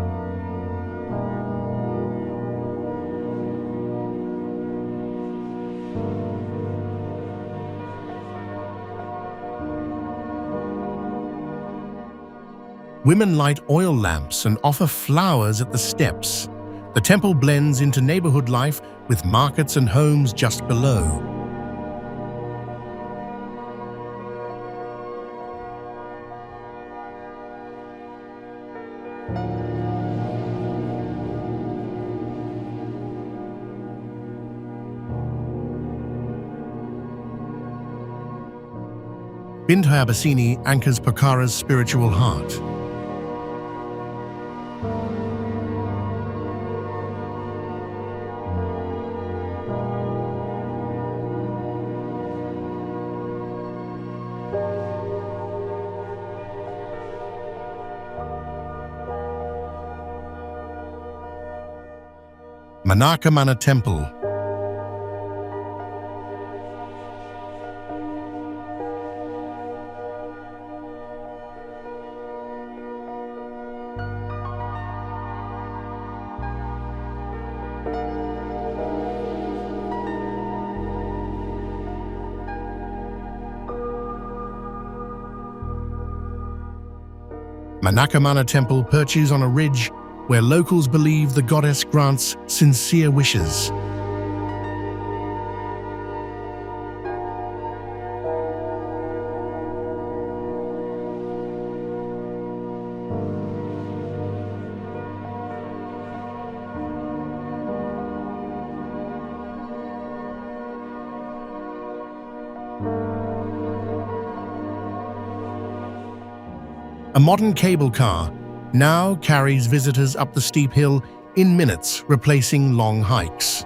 Women light oil lamps and offer flowers at the steps. The temple blends into neighborhood life with markets and homes just below. Bindabasini anchors Pokhara's spiritual heart. Manakamana Temple. Manakamana Temple perches on a ridge where locals believe the goddess grants sincere wishes. A modern cable car now carries visitors up the steep hill in minutes, replacing long hikes.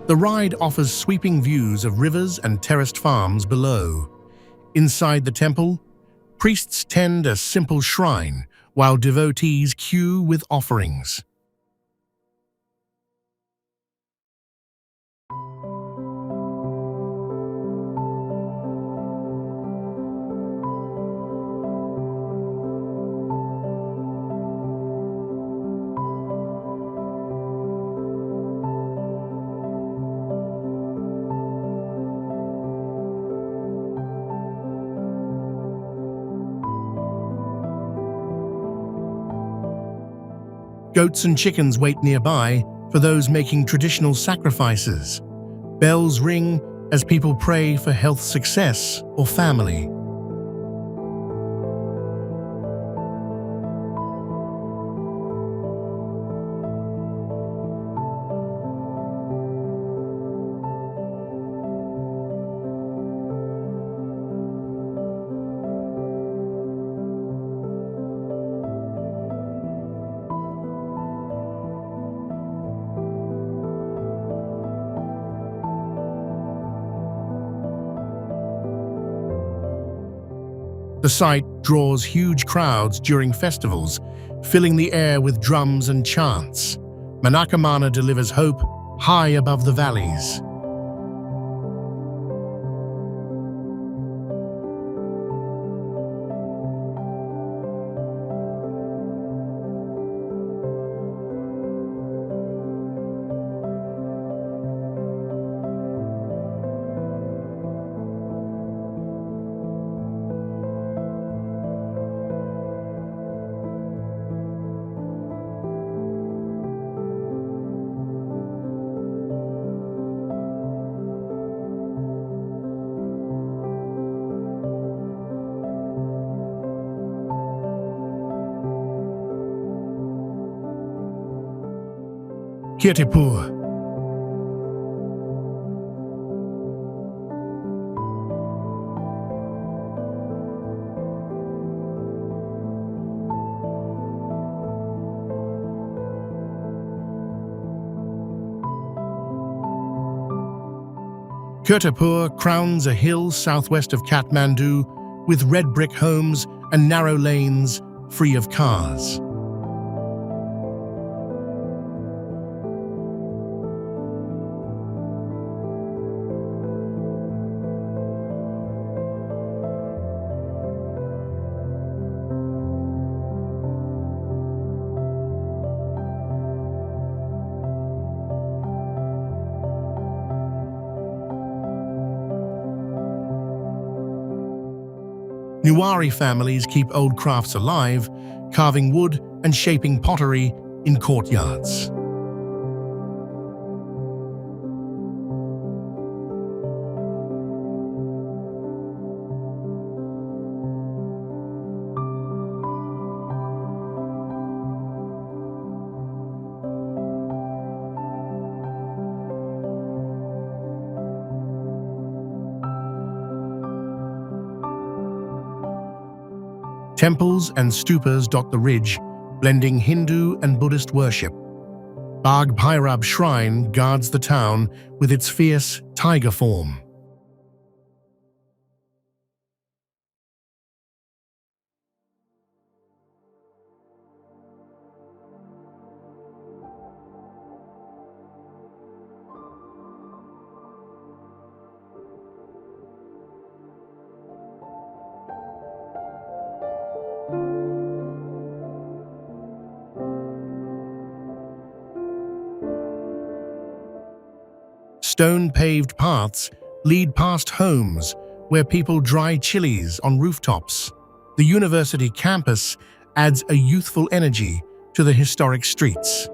The ride offers sweeping views of rivers and terraced farms below. Inside the temple, priests tend a simple shrine, while devotees queue with offerings. Goats and chickens wait nearby for those making traditional sacrifices. Bells ring as people pray for health, success, or family. The site draws huge crowds during festivals, filling the air with drums and chants. Manakamana delivers hope high above the valleys. Kirtipur. Kirtipur crowns a hill southwest of Kathmandu with red brick homes and narrow lanes free of cars. Nuwari families keep old crafts alive, carving wood and shaping pottery in courtyards. Temples and stupas dot the ridge, blending Hindu and Buddhist worship. Bagh Bhairab Shrine guards the town with its fierce tiger form. Stone-paved paths lead past homes where people dry chilies on rooftops. The university campus adds a youthful energy to the historic streets.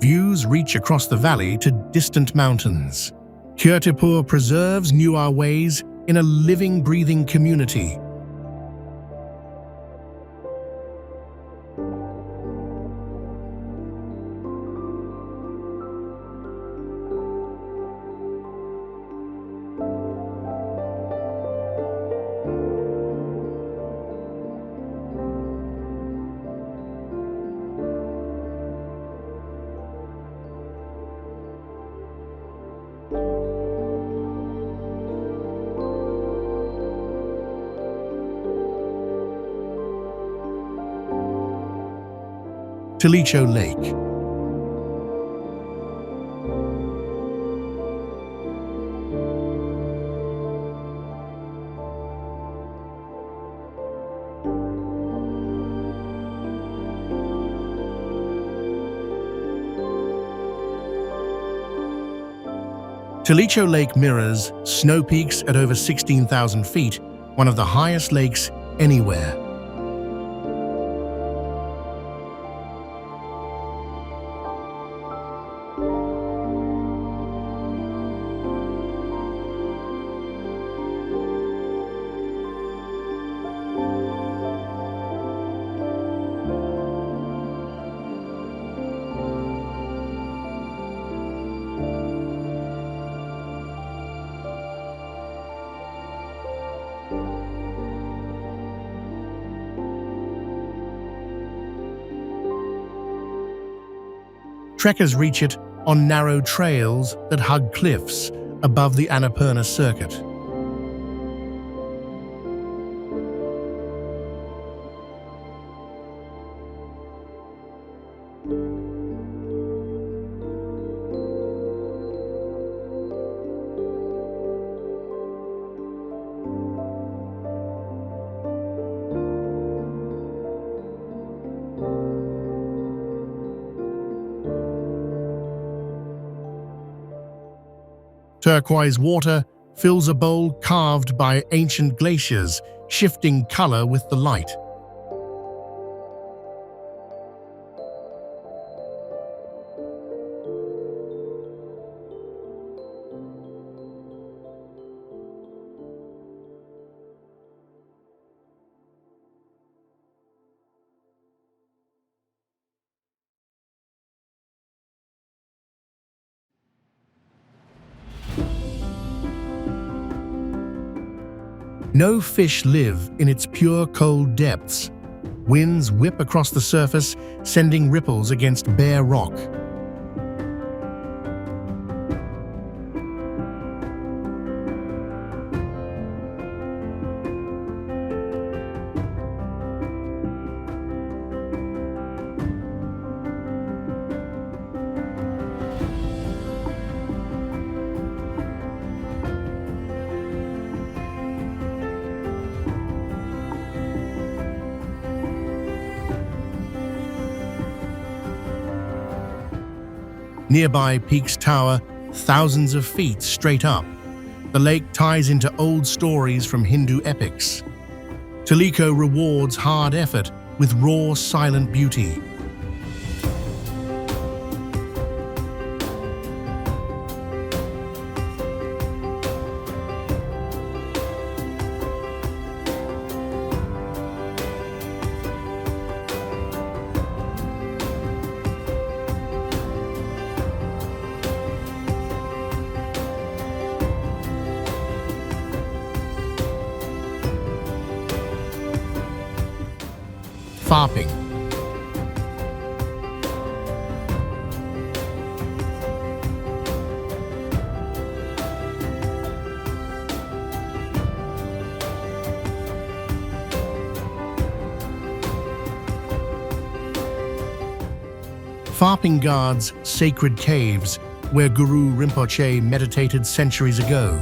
Views reach across the valley to distant mountains. Kirtipur preserves Nuar ways in a living, breathing community. Tilicho Lake. Tilicho Lake mirrors snow peaks at over 16,000 feet, one of the highest lakes anywhere. Trekkers reach it on narrow trails that hug cliffs above the Annapurna circuit. Turquoise water fills a bowl carved by ancient glaciers, shifting color with the light. No fish live in its pure cold depths. Winds whip across the surface, sending ripples against bare rock. Nearby peaks tower thousands of feet straight up. The lake ties into old stories from Hindu epics. Tilicho rewards hard effort with raw, silent beauty. Farping. Farping guards sacred caves where Guru Rinpoche meditated centuries ago.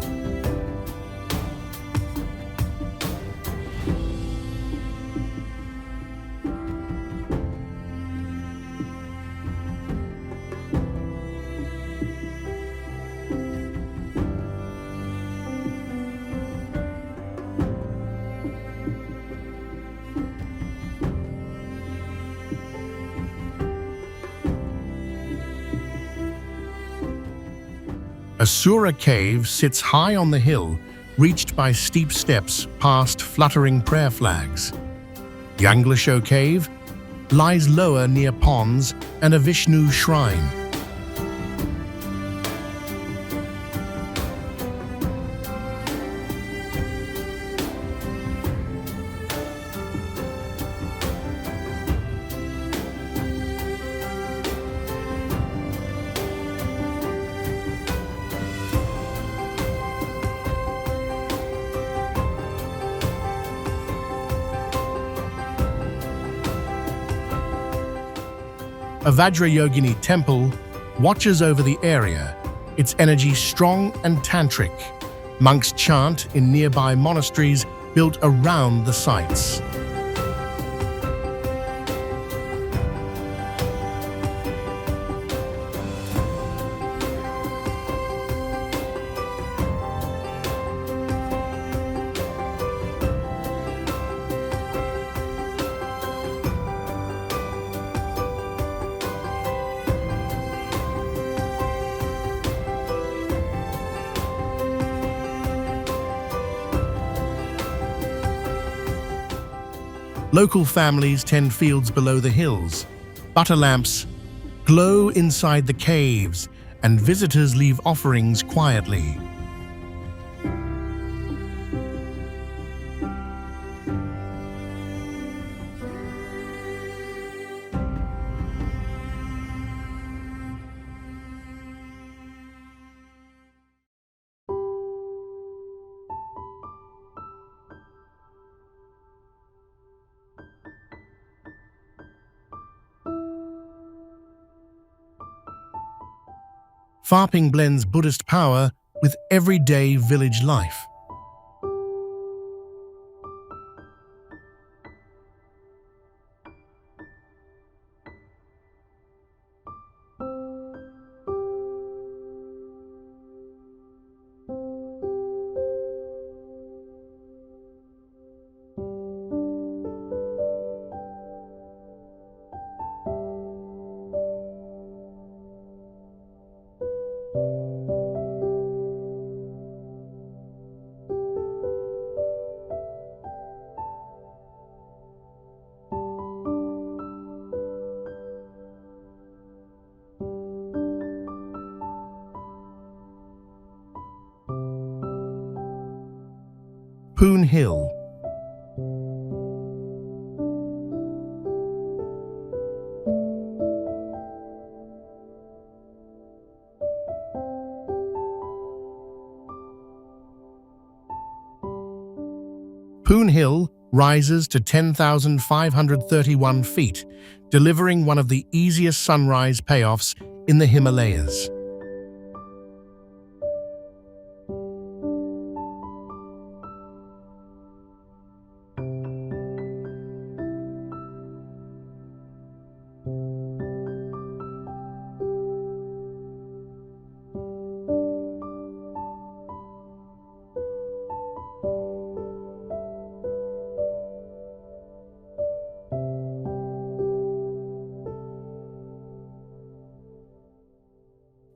Asura Cave sits high on the hill, reached by steep steps past fluttering prayer flags. Yanglasho Cave lies lower near ponds and a Vishnu shrine. A Vajrayogini temple watches over the area, its energy strong and tantric. Monks chant in nearby monasteries built around the sites. Local families tend fields below the hills. Butter lamps glow inside the caves, and visitors leave offerings quietly. Farping blends Buddhist power with everyday village life. Poon Hill. Poon Hill rises to 10,531 feet, delivering one of the easiest sunrise payoffs in the Himalayas.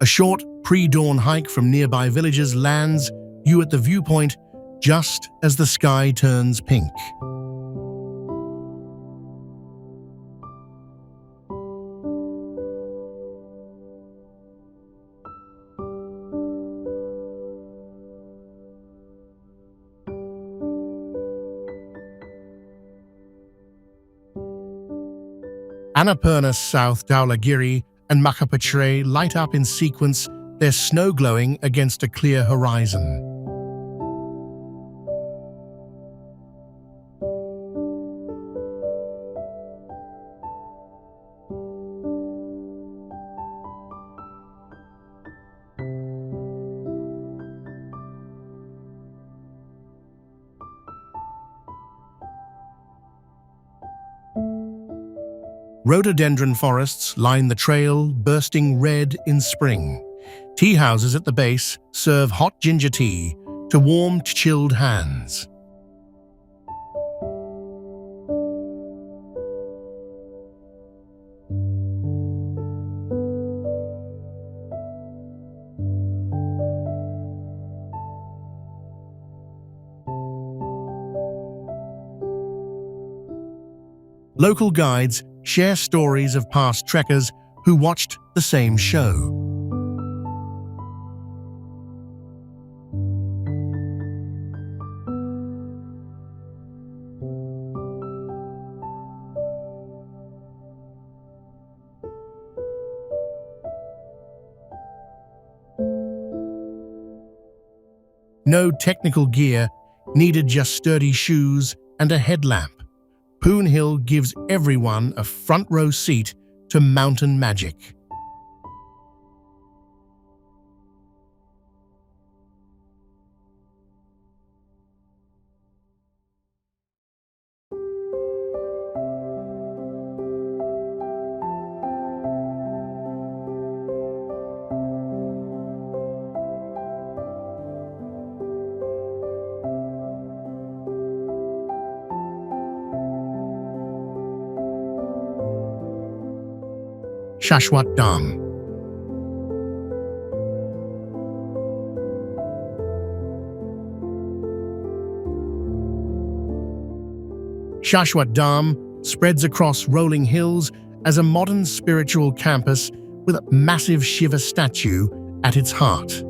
A short, pre-dawn hike from nearby villages lands you at the viewpoint just as the sky turns pink. Annapurna South Dhaulagiri and Makapatre light up in sequence, their snow glowing against a clear horizon. Rhododendron forests line the trail, bursting red in spring. Tea houses at the base serve hot ginger tea to warm, chilled hands. Local guides share stories of past trekkers who watched the same show. No technical gear, needed just sturdy shoes and a headlamp. Poon Hill gives everyone a front row seat to mountain magic. Shashwat Dham. Shashwat Dham spreads across rolling hills as a modern spiritual campus with a massive Shiva statue at its heart.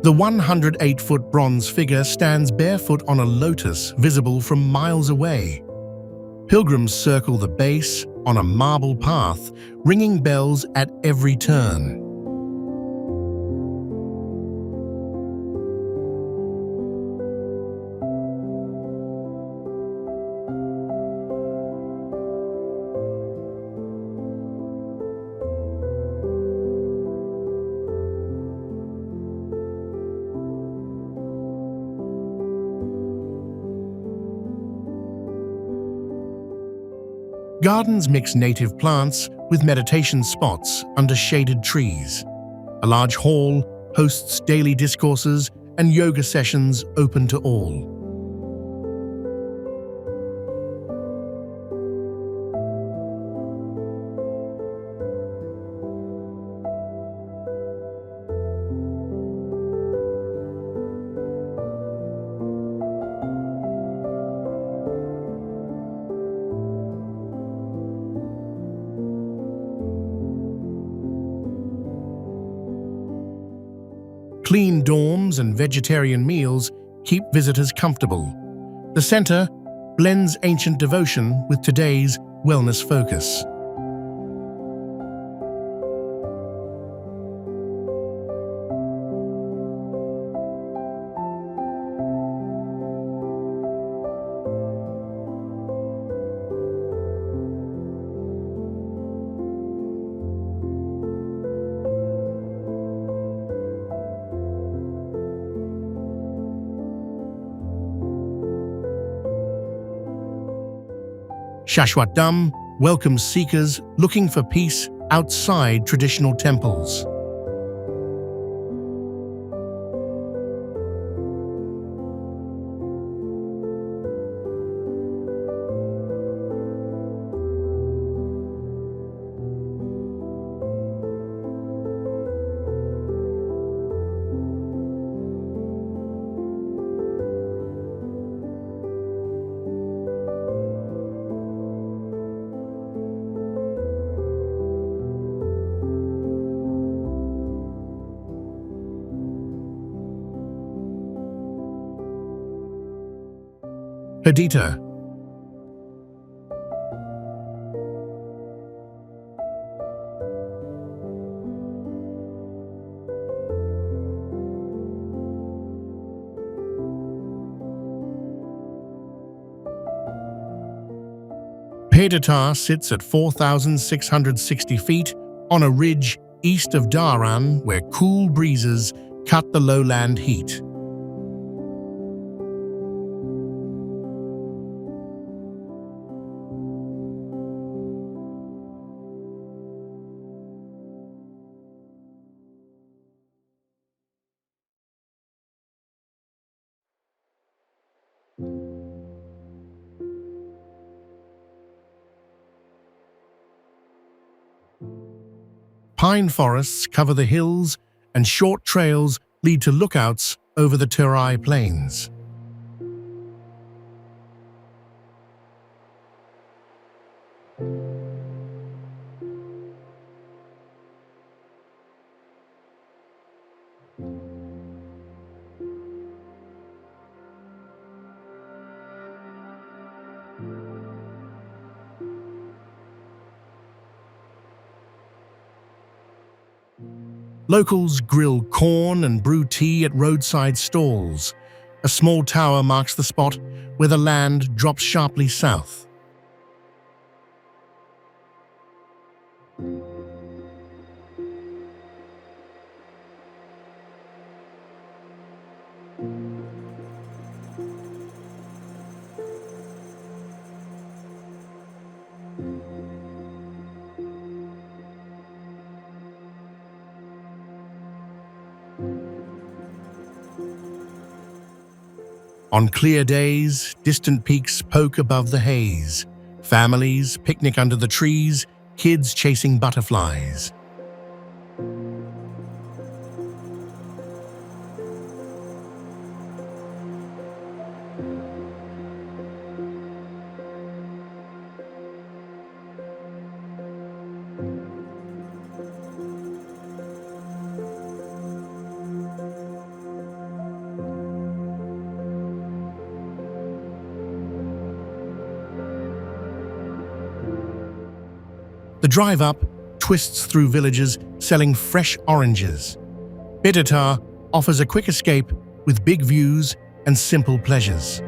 The 108-foot bronze figure stands barefoot on a lotus visible from miles away. Pilgrims circle the base on a marble path, ringing bells at every turn. Gardens mix native plants with meditation spots under shaded trees. A large hall hosts daily discourses and yoga sessions open to all. Clean dorms and vegetarian meals keep visitors comfortable. The center blends ancient devotion with today's wellness focus. Shashwat Dham welcomes seekers looking for peace outside traditional temples. Hadita. Hadita sits at 4,660 feet on a ridge east of Dharan where cool breezes cut the lowland heat. Pine forests cover the hills, and short trails lead to lookouts over the Terai Plains. Locals grill corn and brew tea at roadside stalls. A small tower marks the spot where the land drops sharply south. On clear days, distant peaks poke above the haze. Families picnic under the trees, kids chasing butterflies. The drive up twists through villages selling fresh oranges. Hadita offers a quick escape with big views and simple pleasures.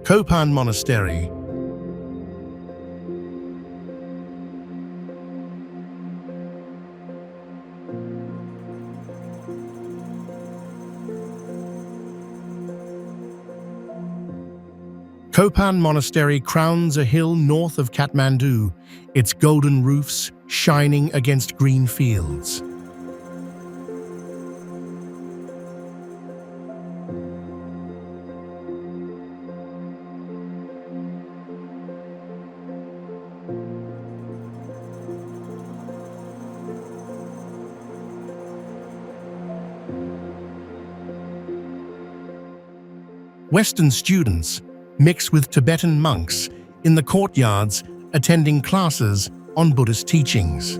Kopan Monastery. Kopan Monastery crowns a hill north of Kathmandu, its golden roofs shining against green fields. Western students mix with Tibetan monks in the courtyards attending classes on Buddhist teachings.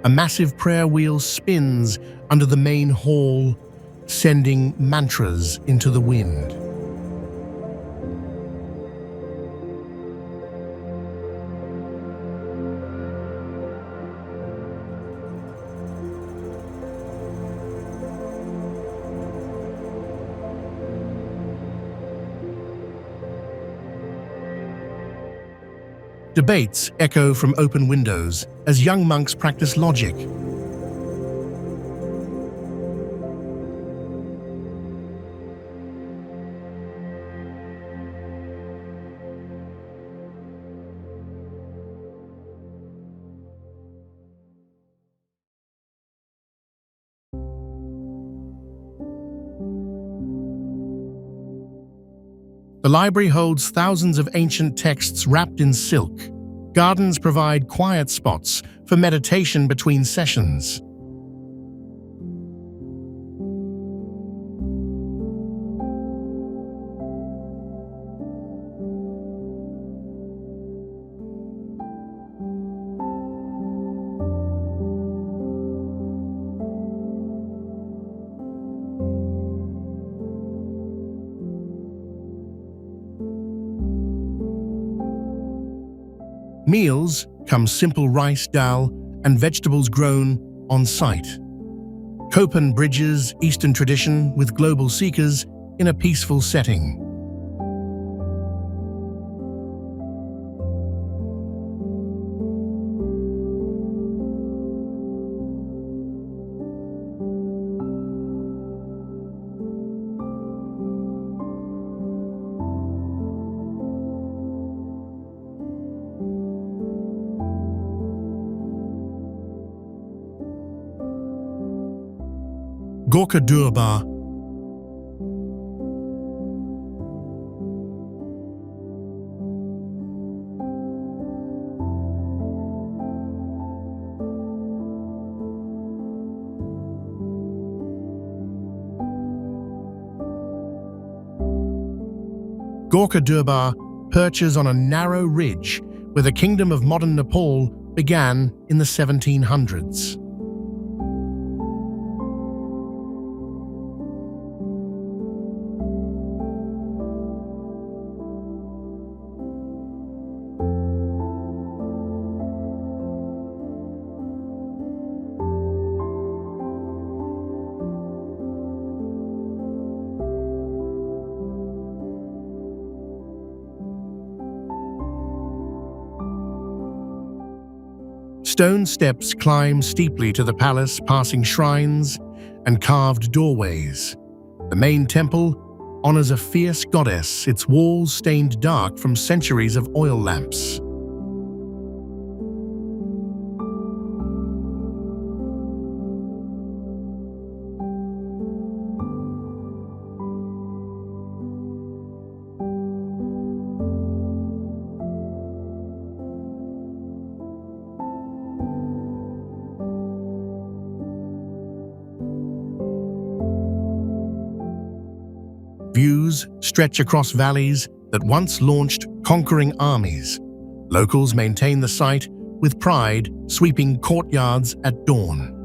A massive prayer wheel spins under the main hall, sending mantras into the wind. Debates echo from open windows as young monks practice logic. The library holds thousands of ancient texts wrapped in silk. Gardens provide quiet spots for meditation between sessions. Meals come simple rice, dal, and vegetables grown on site. Kopan bridges Eastern tradition with global seekers in a peaceful setting. Gorkha Durbar. Gorkha Durbar perches on a narrow ridge where the kingdom of modern Nepal began in the 1700s. Stone steps climb steeply to the palace, passing shrines and carved doorways. The main temple honors a fierce goddess, its walls stained dark from centuries of oil lamps. Views stretch across valleys that once launched conquering armies. Locals maintain the site with pride, sweeping courtyards at dawn.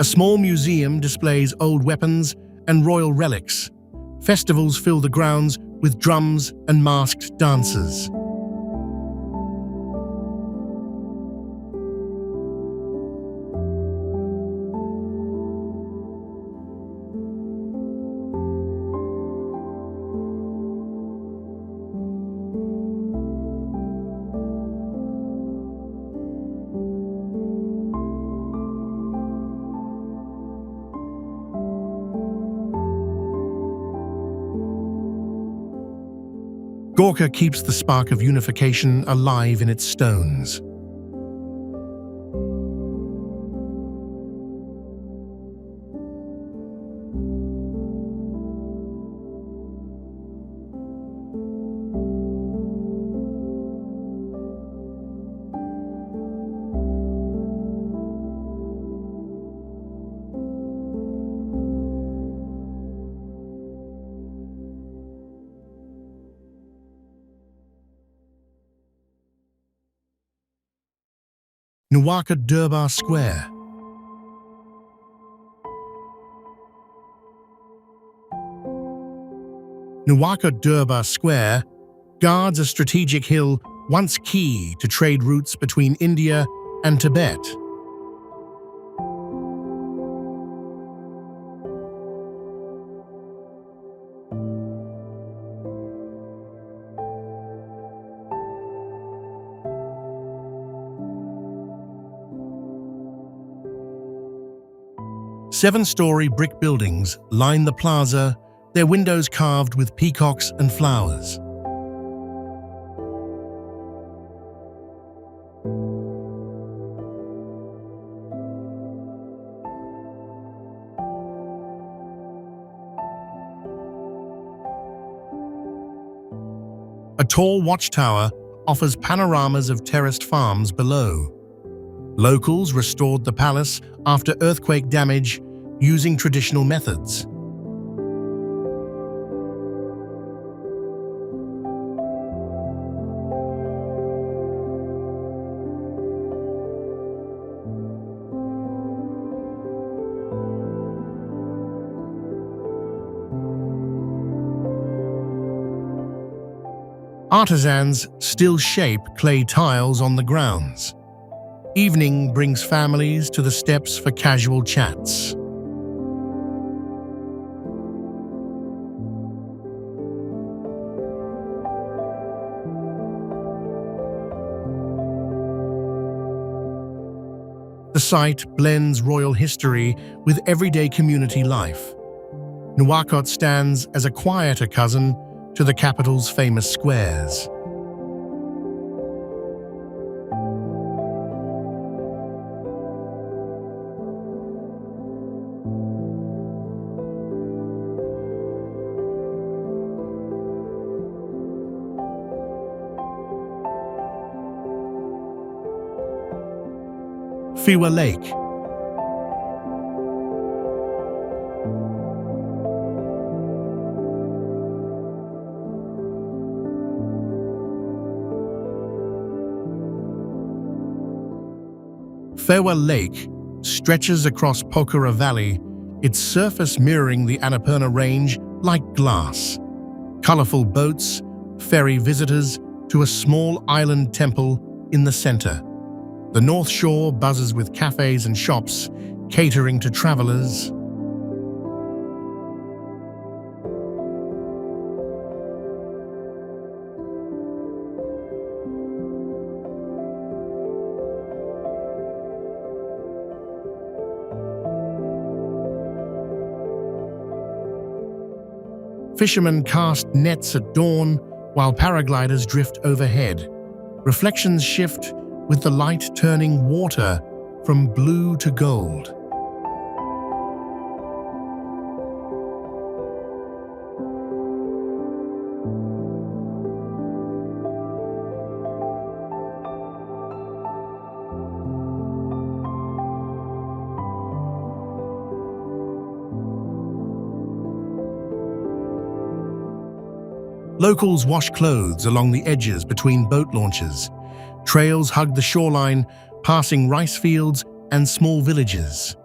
A small museum displays old weapons and royal relics. Festivals fill the grounds with drums and masked dancers. Gorkha keeps the spark of unification alive in its stones. Gorkha Durbar Square. Gorkha Durbar Square guards a strategic hill once key to trade routes between India and Tibet. Seven-story brick buildings line the plaza, their windows carved with peacocks and flowers. A tall watchtower offers panoramas of terraced farms below. Locals restored the palace after earthquake damage using traditional methods. Artisans still shape clay tiles on the grounds. Evening brings families to the steps for casual chats. The site blends royal history with everyday community life. Nuwakot stands as a quieter cousin to the capital's famous squares. Fewa Lake. Fewa Lake stretches across Pokhara Valley, its surface mirroring the Annapurna Range like glass. Colorful boats ferry visitors to a small island temple in the center. The North Shore buzzes with cafes and shops, catering to travelers. Fishermen cast nets at dawn while paragliders drift overhead. Reflections shift with the light turning water from blue to gold. Locals wash clothes along the edges between boat launches. Trails hug the shoreline, passing rice fields and small villages.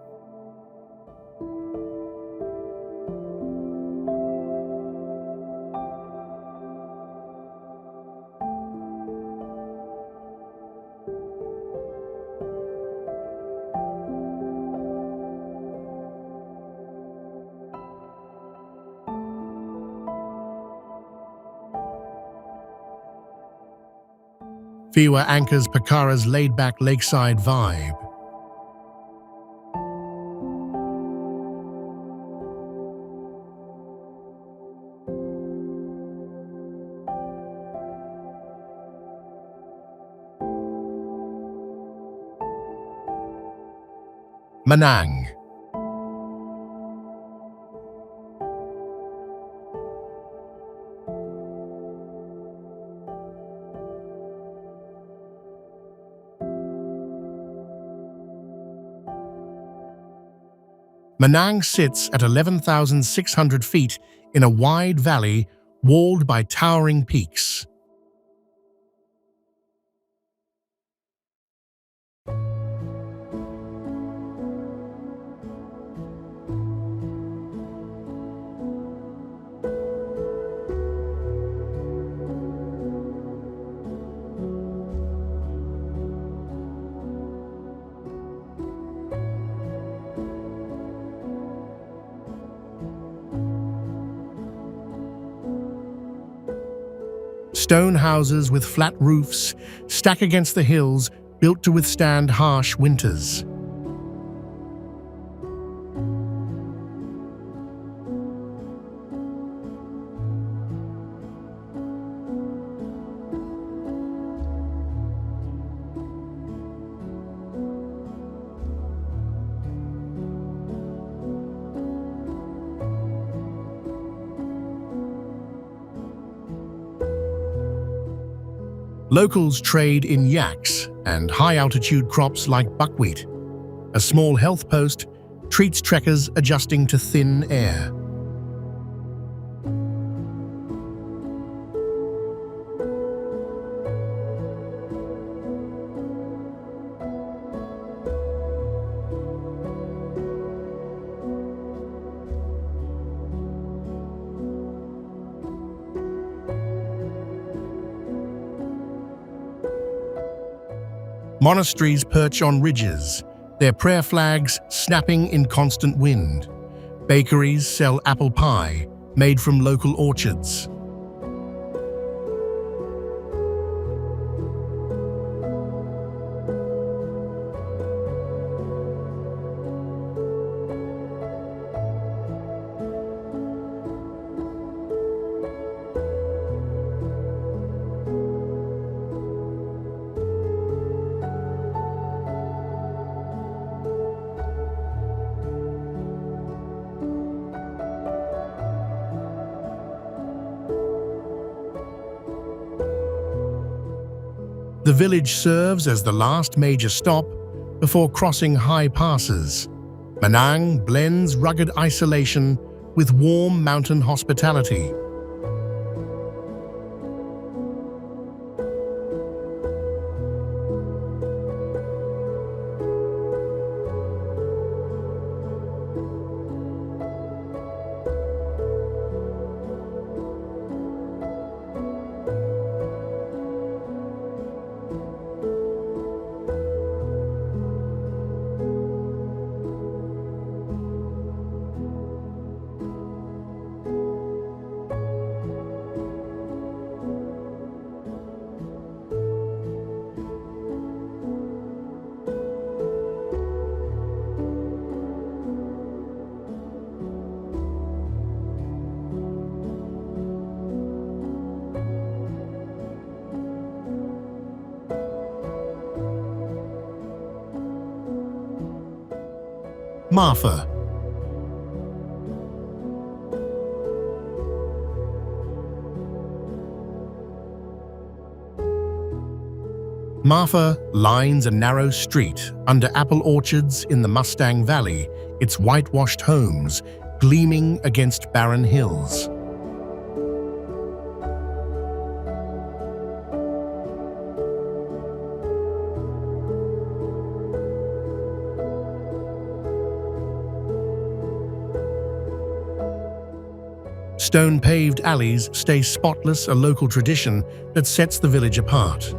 Fewa anchors Pokhara's laid-back lakeside vibe. Manang. Manang sits at 11,600 feet in a wide valley walled by towering peaks. Stone houses with flat roofs stack against the hills, built to withstand harsh winters. Locals trade in yaks and high-altitude crops like buckwheat. A small health post treats trekkers adjusting to thin air. Monasteries perch on ridges, their prayer flags snapping in constant wind. Bakeries sell apple pie, made from local orchards. The village serves as the last major stop before crossing high passes. Manang blends rugged isolation with warm mountain hospitality. Marfa. Marfa lines a narrow street under apple orchards in the Mustang Valley, its whitewashed homes gleaming against barren hills. Stone-paved alleys stay spotless, a local tradition that sets the village apart.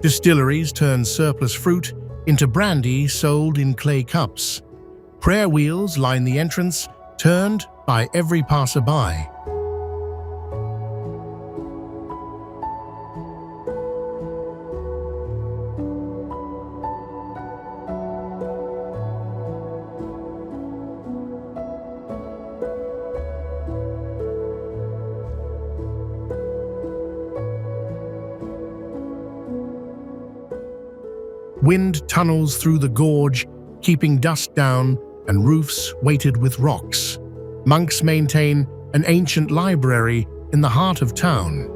Distilleries turn surplus fruit into brandy sold in clay cups. Prayer wheels line the entrance, turned by every passerby. Wind tunnels through the gorge, keeping dust down and roofs weighted with rocks. Monks maintain an ancient library in the heart of town.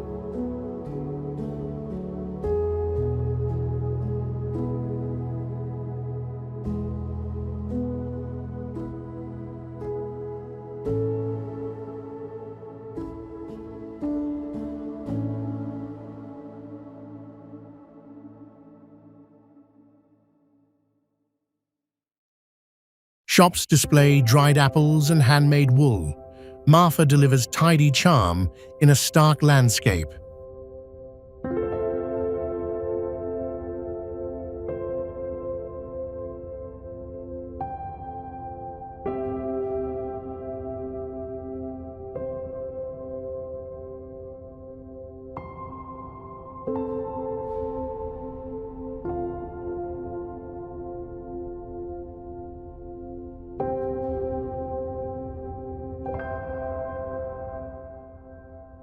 Shops display dried apples and handmade wool. Marfa delivers tidy charm in a stark landscape.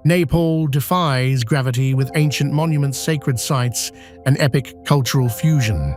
Nepal defies gravity with ancient monuments, sacred sites, and epic cultural fusion.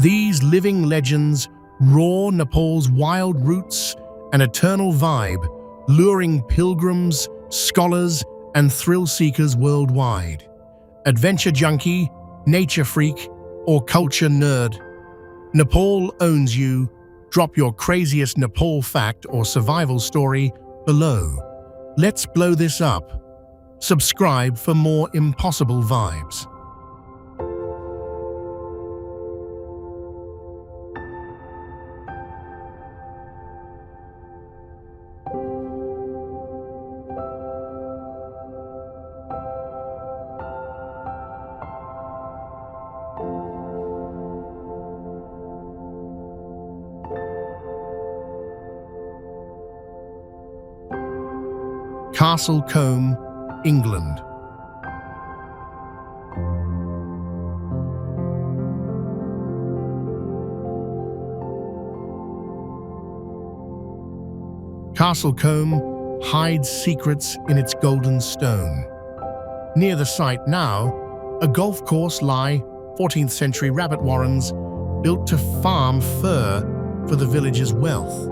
These living legends roar Nepal's wild roots and eternal vibe, luring pilgrims, scholars, and thrill-seekers worldwide. Adventure junkie, nature freak, or culture nerd, Nepal owns you. Drop your craziest Nepal fact or survival story below. Let's blow this up. Subscribe for more impossible vibes. Castle Combe, England. Castle Combe hides secrets in its golden stone. Near the site now, a golf course lie 14th century rabbit warrens built to farm fur for the village's wealth.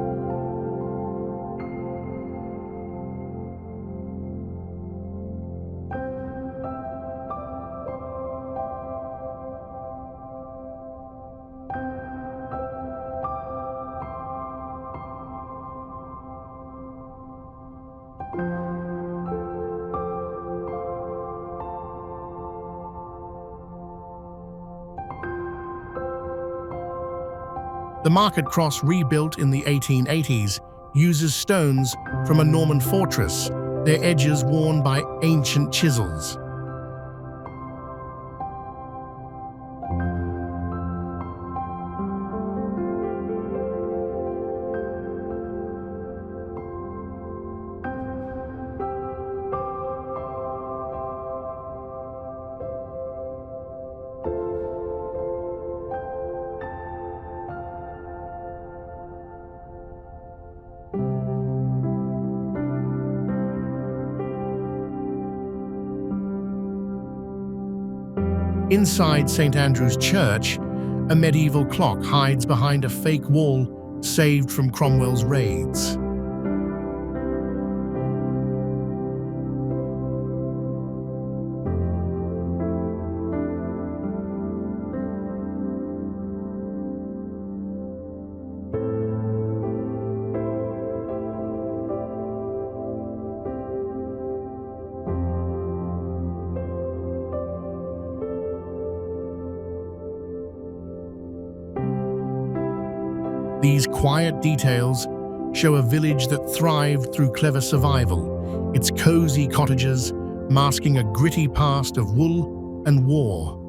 The market cross, rebuilt in the 1880s, uses stones from a Norman fortress, their edges worn by ancient chisels. Inside St. Andrew's Church, a medieval clock hides behind a fake wall saved from Cromwell's raids. These quiet details show a village that thrived through clever survival, its cozy cottages masking a gritty past of wool and war.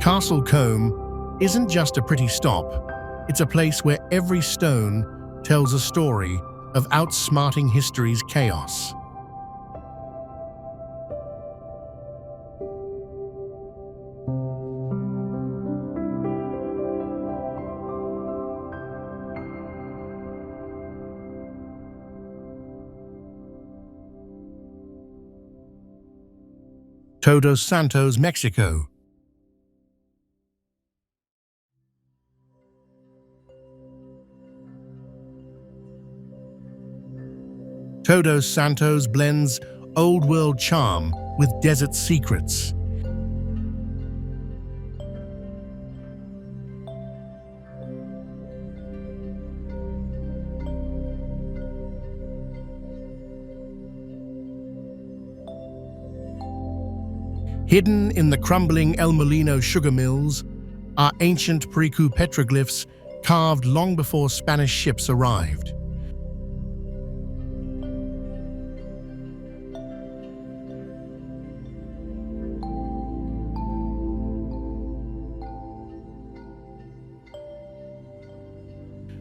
Castle Combe isn't just a pretty stop, it's a place where every stone tells a story of outsmarting history's chaos. Todos Santos, Mexico. Todos Santos blends old-world charm with desert secrets. Hidden in the crumbling El Molino sugar mills are ancient Pericu petroglyphs carved long before Spanish ships arrived.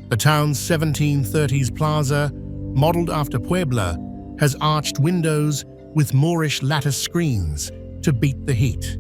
The town's 1730s plaza, modeled after Puebla, has arched windows with Moorish lattice screens to beat the heat.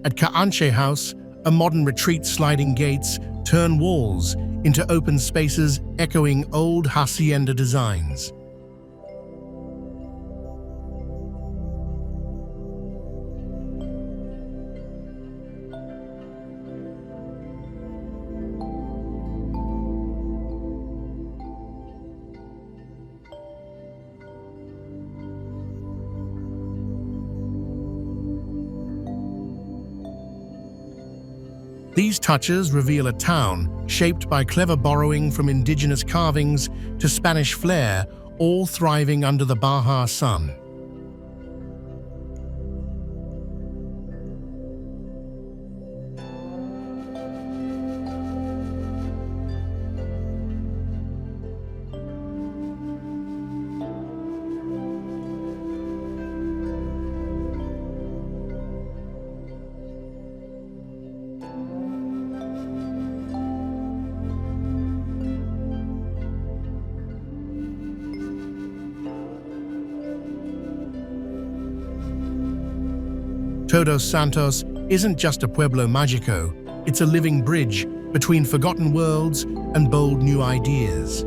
At Ka'anche House, a modern retreat sliding gates turn walls into open spaces echoing old hacienda designs. These touches reveal a town shaped by clever borrowing from indigenous carvings to Spanish flair, all thriving under the Baja sun. Todos Santos isn't just a pueblo mágico, it's a living bridge between forgotten worlds and bold new ideas.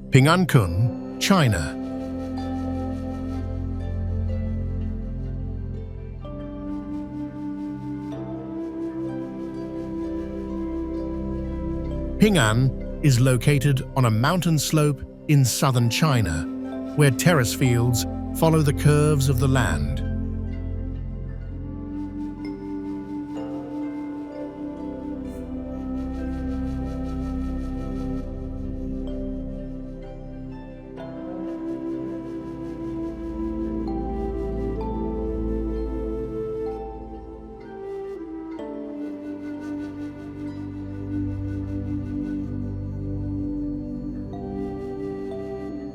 Pingankun, China. Ping'an is located on a mountain slope in southern China, where terrace fields follow the curves of the land.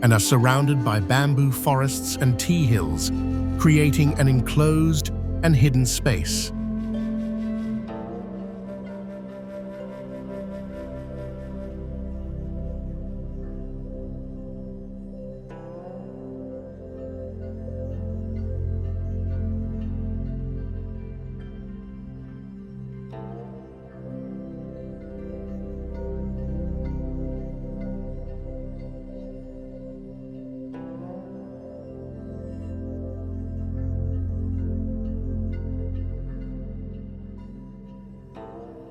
And are surrounded by bamboo forests and tea hills, creating an enclosed and hidden space.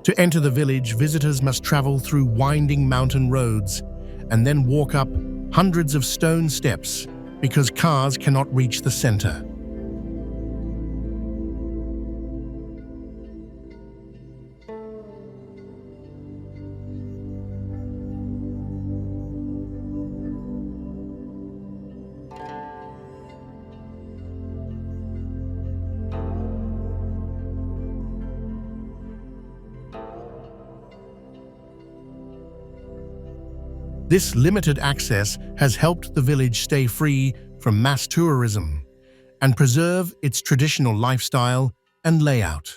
To enter the village, visitors must travel through winding mountain roads and then walk up hundreds of stone steps because cars cannot reach the center. This limited access has helped the village stay free from mass tourism and preserve its traditional lifestyle and layout.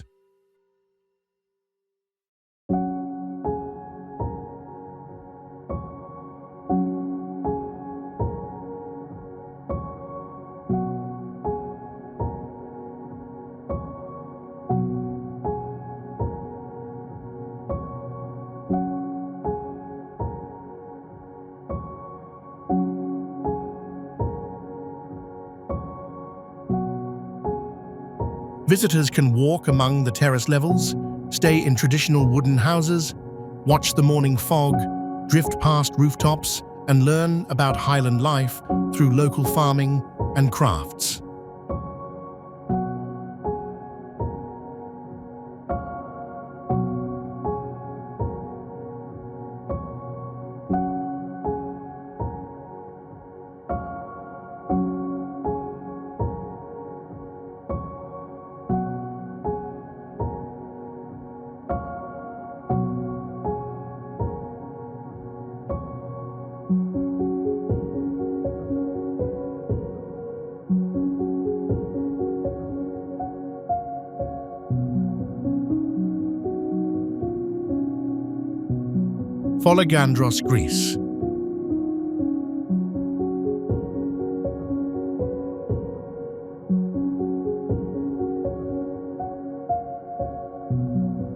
Visitors can walk among the terrace levels, stay in traditional wooden houses, watch the morning fog, drift past rooftops, and learn about highland life through local farming and crafts. Folegandros, Greece.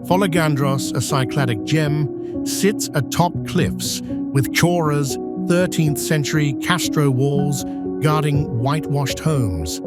Folegandros, a Cycladic gem, sits atop cliffs with Chora's 13th century Castro walls guarding whitewashed homes.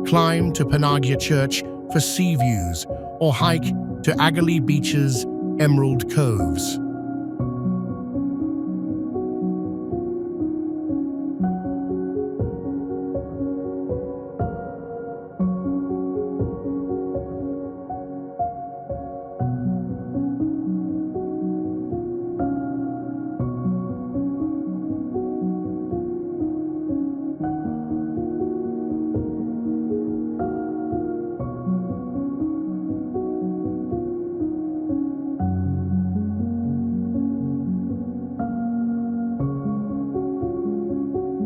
Climb to Panagia Church for sea views, or hike to Agali Beach's Emerald Coves.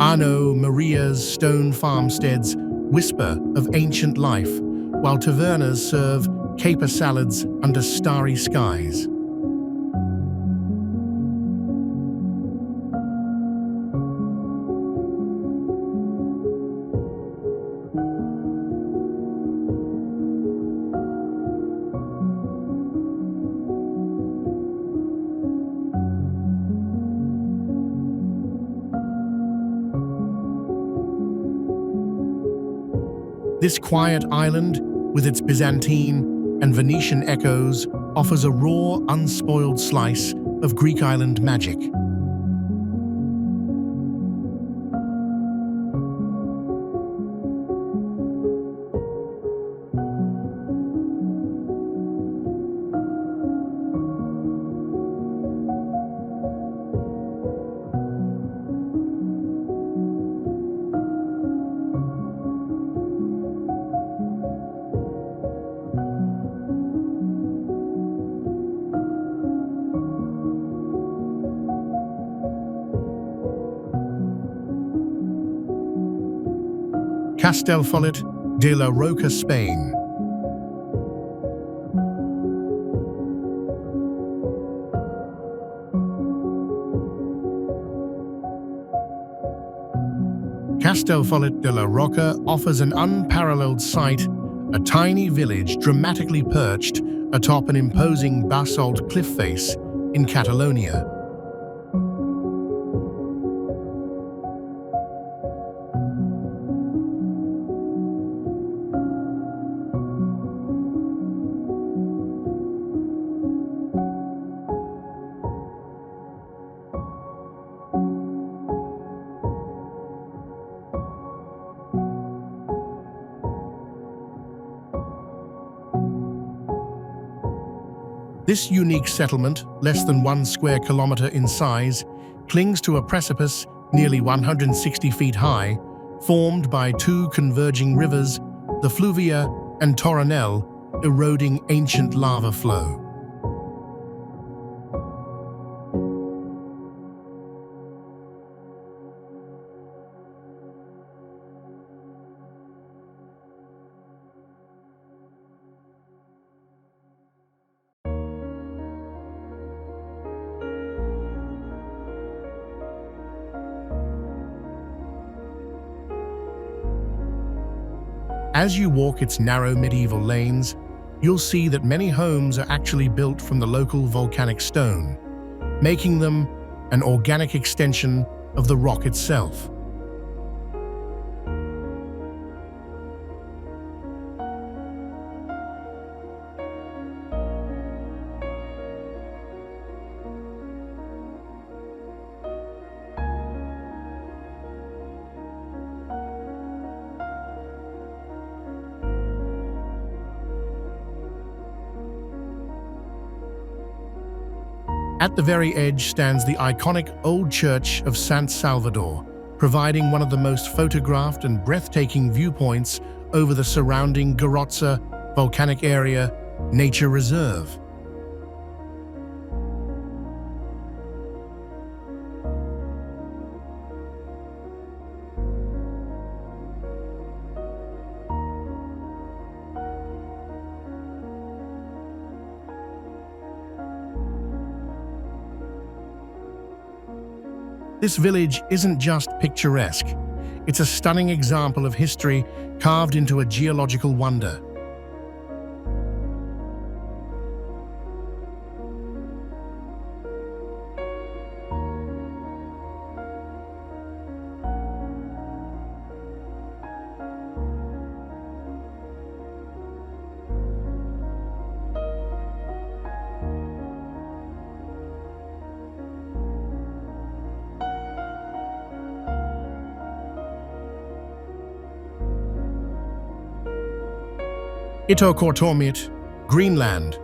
Anno Maria's stone farmsteads whisper of ancient life, while tavernas serve caper salads under starry skies. This quiet island, with its Byzantine and Venetian echoes, offers a raw, unspoiled slice of Greek island magic. Castellfollit de la Roca, Spain. Castellfollit de la Roca offers an unparalleled sight, a tiny village dramatically perched atop an imposing basalt cliff face in Catalonia. This unique settlement, less than 1 square kilometer in size, clings to a precipice nearly 160 feet high, formed by 2 converging rivers, the Fluvia and Toronel, eroding ancient lava flow. As you walk its narrow medieval lanes, you'll see that many homes are actually built from the local volcanic stone, making them an organic extension of the rock itself. At the very edge stands the iconic old church of San Salvador, providing one of the most photographed and breathtaking viewpoints over the surrounding Garotsa Volcanic Area Nature Reserve. This village isn't just picturesque, it's a stunning example of history carved into a geological wonder. Itokortomit, Greenland.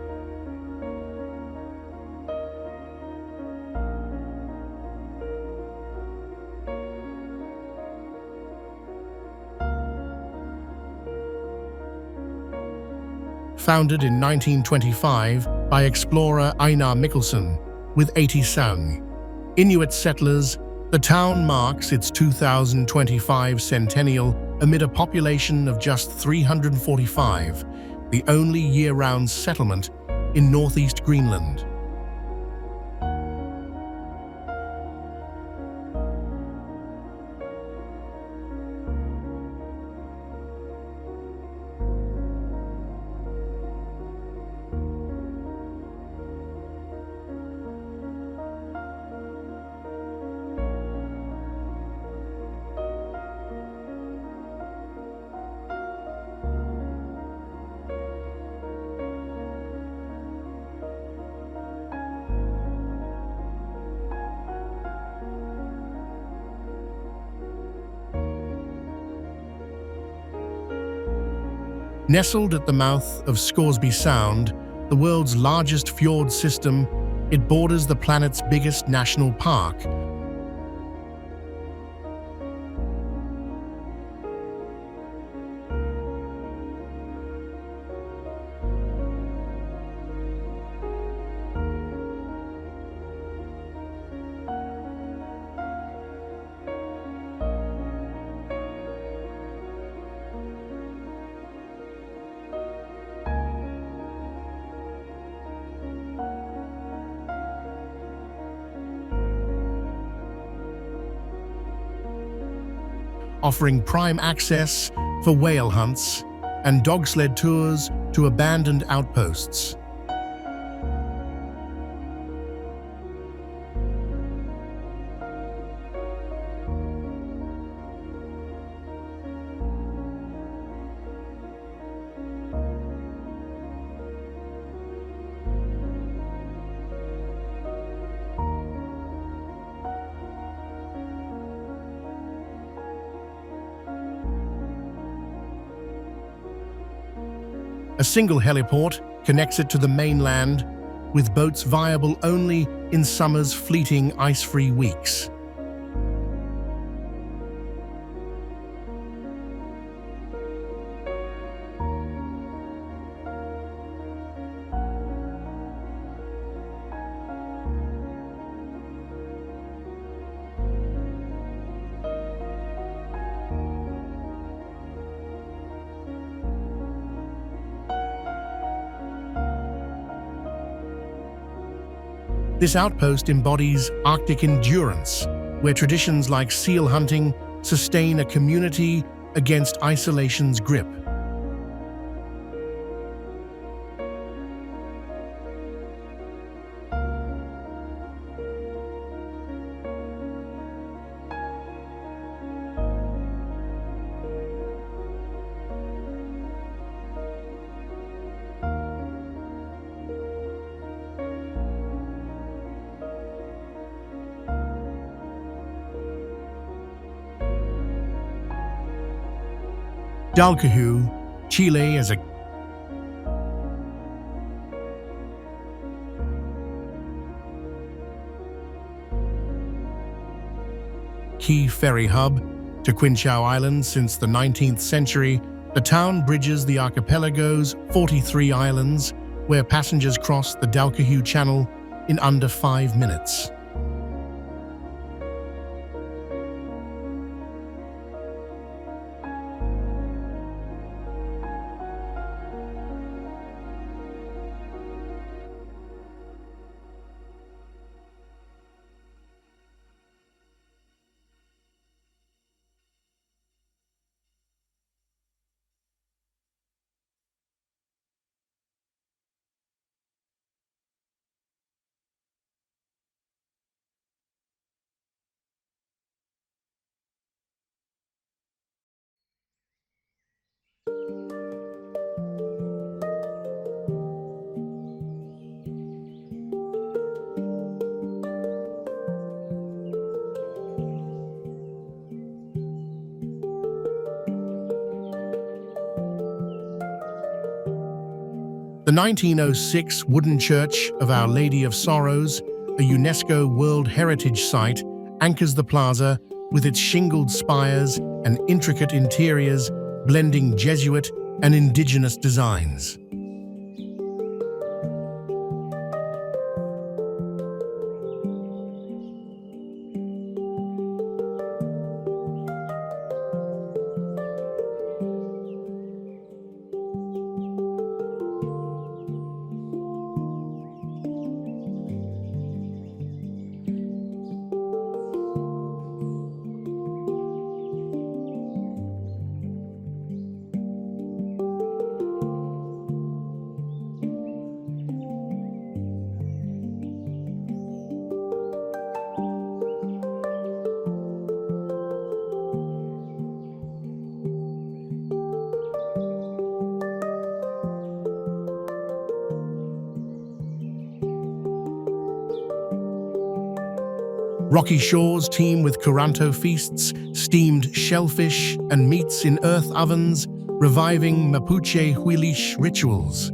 Founded in 1925 by explorer Einar Mikkelsen with 80 Saung Inuit settlers, the town marks its 2025 centennial amid a population of just 345, the only year-round settlement in northeast Greenland. Nestled at the mouth of Scoresby Sound, the world's largest fjord system, it borders the planet's biggest national park. Offering prime access for whale hunts and dog sled tours to abandoned outposts. A single heliport connects it to the mainland, with boats viable only in summer's fleeting ice-free weeks. This outpost embodies Arctic endurance, where traditions like seal hunting sustain a community against isolation's grip. Dalcahu, Chile as a key ferry hub to Quinchao Island since the 19th century, the town bridges the archipelago's 43 islands, where passengers cross the Dalcahu Channel in under 5 minutes. The 1906 wooden church of Our Lady of Sorrows, a UNESCO World Heritage Site, anchors the plaza with its shingled spires and intricate interiors blending Jesuit and indigenous designs. Rocky shores teem with Kuranto feasts, steamed shellfish, and meats in earth ovens, reviving Mapuche Huilish rituals.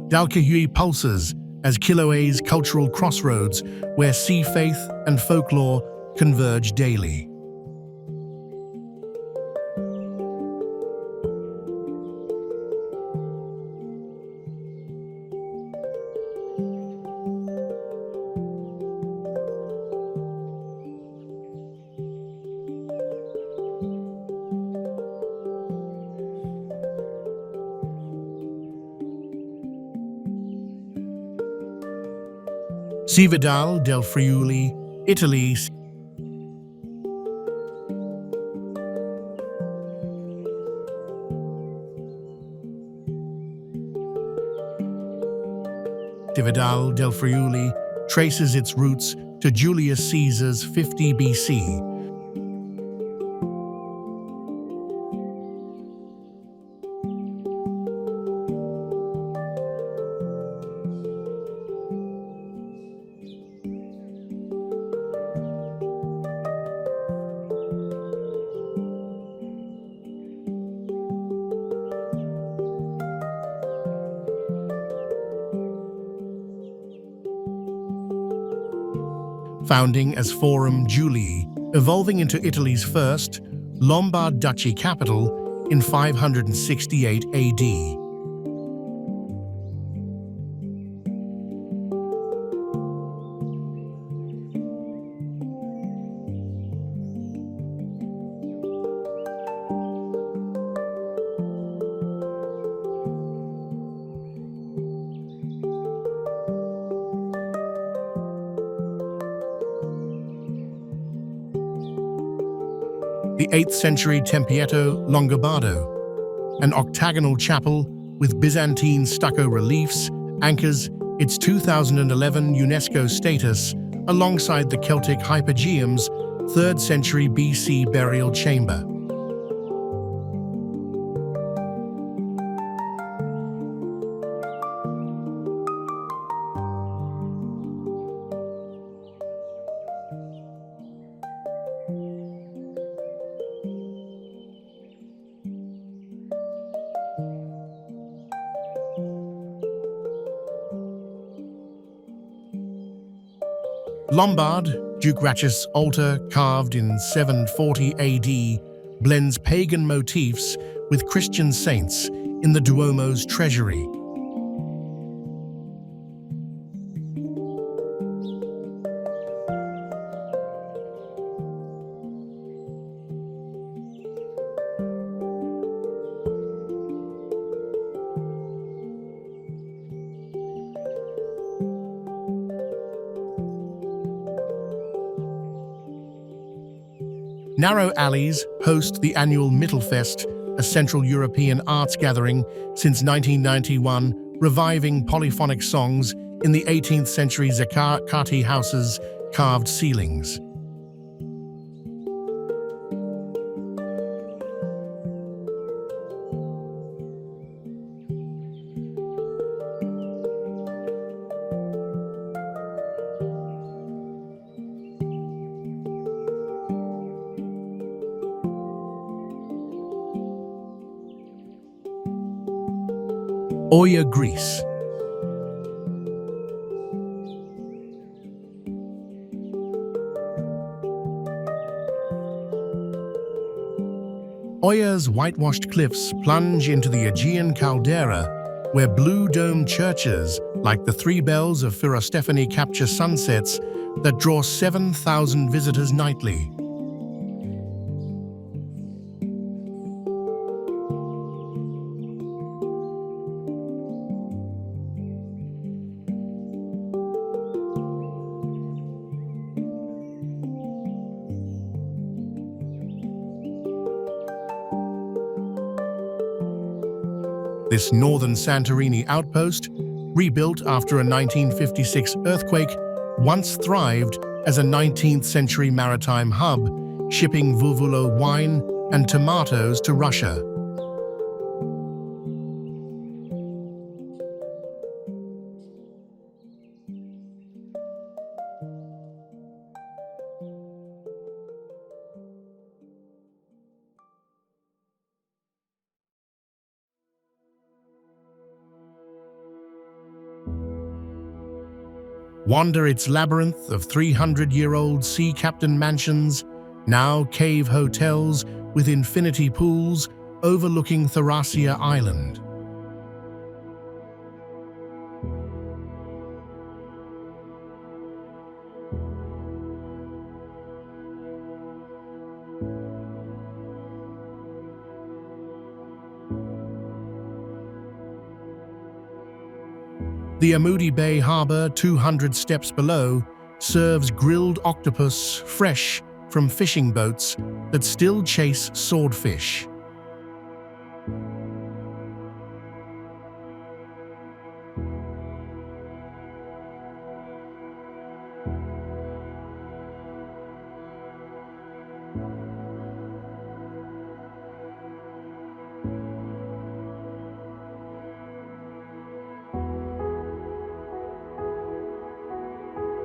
Dalcahui pulses as Kilaue's cultural crossroads, where sea faith and folklore converge daily. Cividale del Friuli, Italy. Cividale del Friuli traces its roots to Julius Caesar's 50 BC. Founding as Forum Julii, evolving into Italy's first Lombard Duchy capital in 568 AD. the 8th century Tempietto Longobardo, an octagonal chapel with Byzantine stucco reliefs, anchors its 2011 UNESCO status alongside the Celtic Hypogeum's 3rd century BC burial chamber. Lombard, Duke Ratchis' altar, carved in 740 AD, blends pagan motifs with Christian saints in the Duomo's treasury. Narrow alleys host the annual Mittelfest, a Central European arts gathering since 1991, reviving polyphonic songs in the 18th century Zakati houses' carved ceilings. Oya, Greece. Oya's whitewashed cliffs plunge into the Aegean caldera, where blue-domed churches, like the Three Bells of Firostefani, capture sunsets that draw 7,000 visitors nightly. This northern Santorini outpost, rebuilt after a 1956 earthquake, once thrived as a 19th century maritime hub, shipping Vulvulo wine and tomatoes to Russia. Wander its labyrinth of 300-year-old sea captain mansions, now cave hotels with infinity pools overlooking Thracia Island. The Amudi Bay Harbor, 200 steps below, serves grilled octopus fresh from fishing boats that still chase swordfish.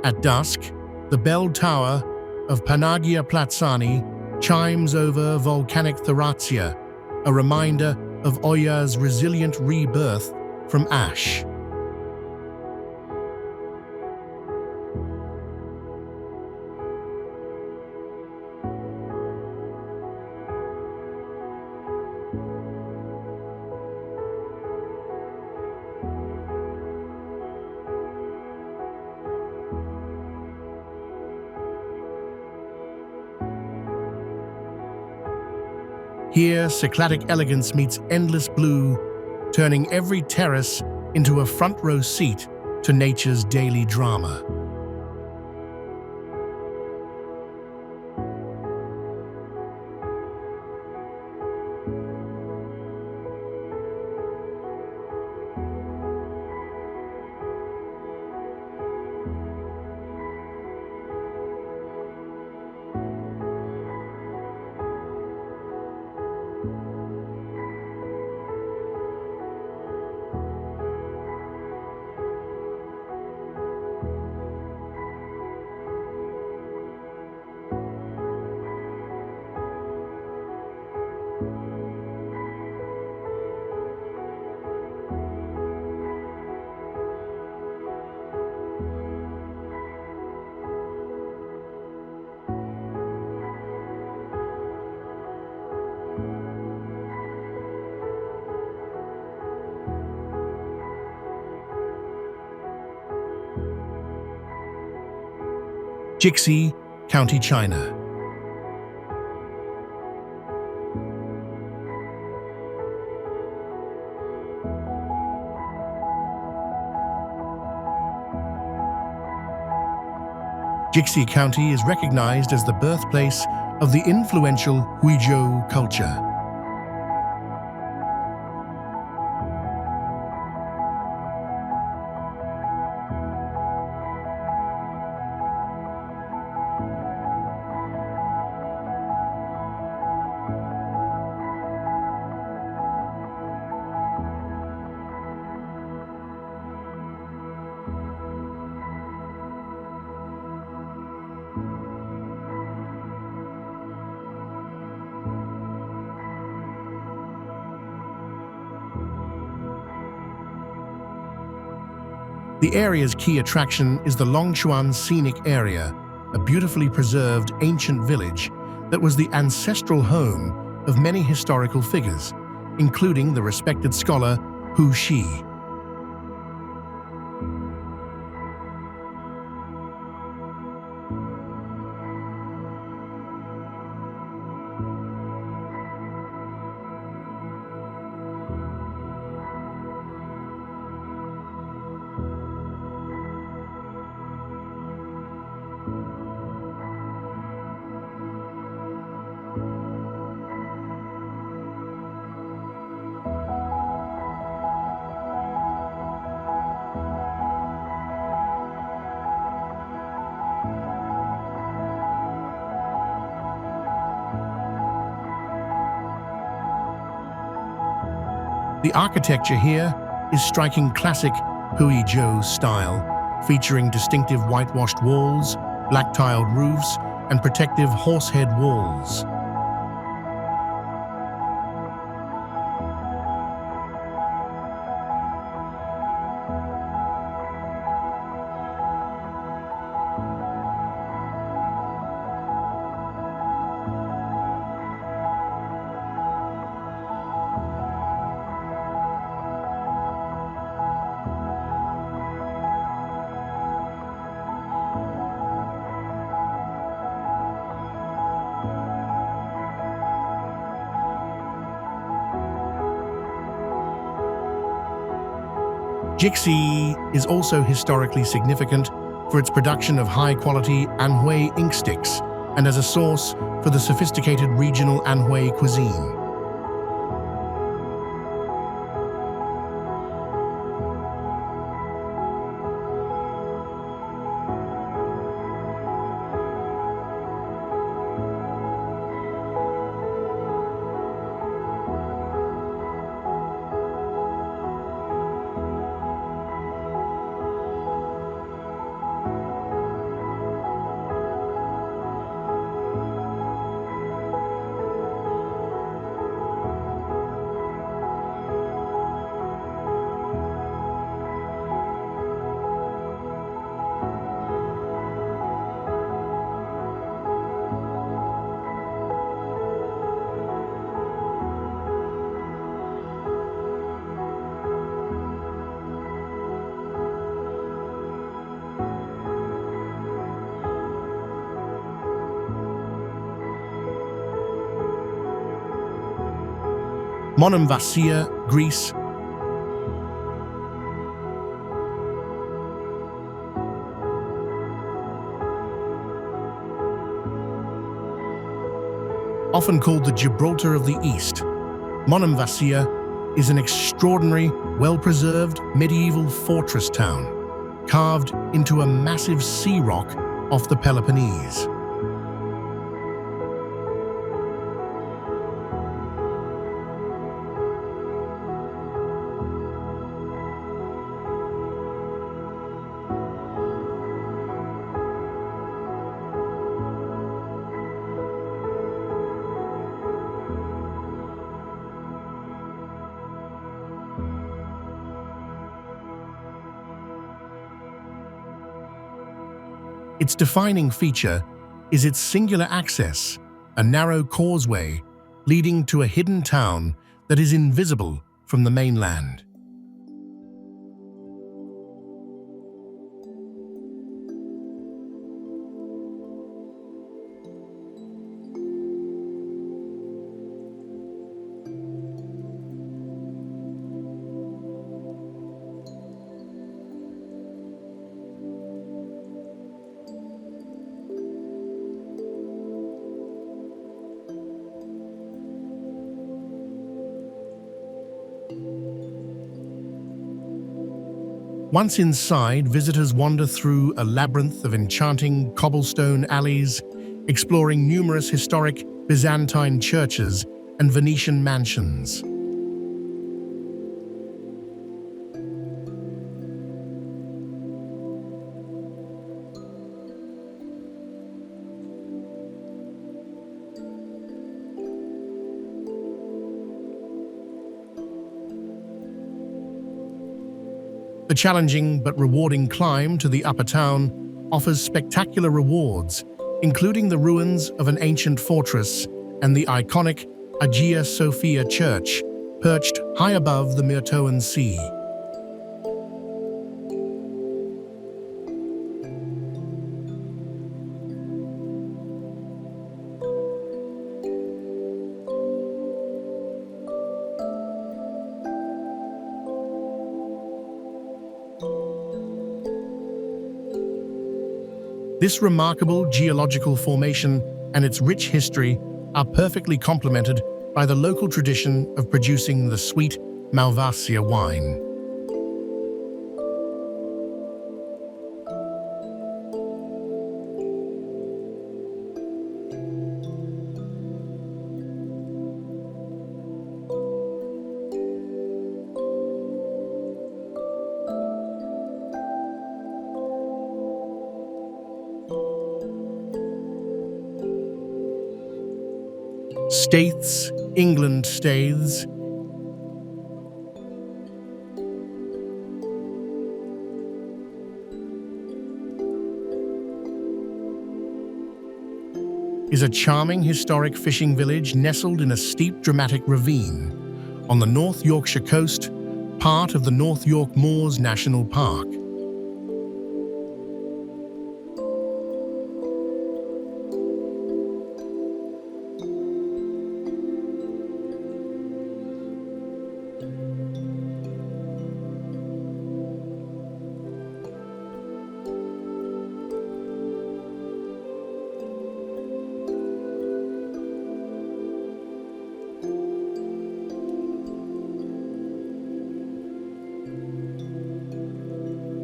At dusk, the bell tower of Panagia Platsani chimes over volcanic Thracia, a reminder of Oya's resilient rebirth from ash. Here, Cycladic elegance meets endless blue, turning every terrace into a front-row seat to nature's daily drama. Jixi, County China. Jixi County is recognized as the birthplace of the influential Huizhou culture. The area's key attraction is the Longchuan Scenic Area, a beautifully preserved ancient village that was the ancestral home of many historical figures, including the respected scholar Hu Shi. The architecture here is striking classic Huizhou style, featuring distinctive whitewashed walls, black-tiled roofs, and protective horsehead walls. Jixi is also historically significant for its production of high-quality Anhui ink sticks and as a source for the sophisticated regional Anhui cuisine. Monemvasia, Greece. Often called the Gibraltar of the East, Monemvasia is an extraordinary, well-preserved medieval fortress town, carved into a massive sea rock off the Peloponnese. Its defining feature is its singular access, a narrow causeway leading to a hidden town that is invisible from the mainland. Once inside, visitors wander through a labyrinth of enchanting cobblestone alleys, exploring numerous historic Byzantine churches and Venetian mansions. The challenging but rewarding climb to the upper town offers spectacular rewards, including the ruins of an ancient fortress and the iconic Hagia Sophia Church, perched high above the Myrtoan Sea. This remarkable geological formation and its rich history are perfectly complemented by the local tradition of producing the sweet Malvasia wine. Staithes, England Staithes, is a charming historic fishing village nestled in a steep dramatic ravine on the North Yorkshire coast, part of the North York Moors National Park.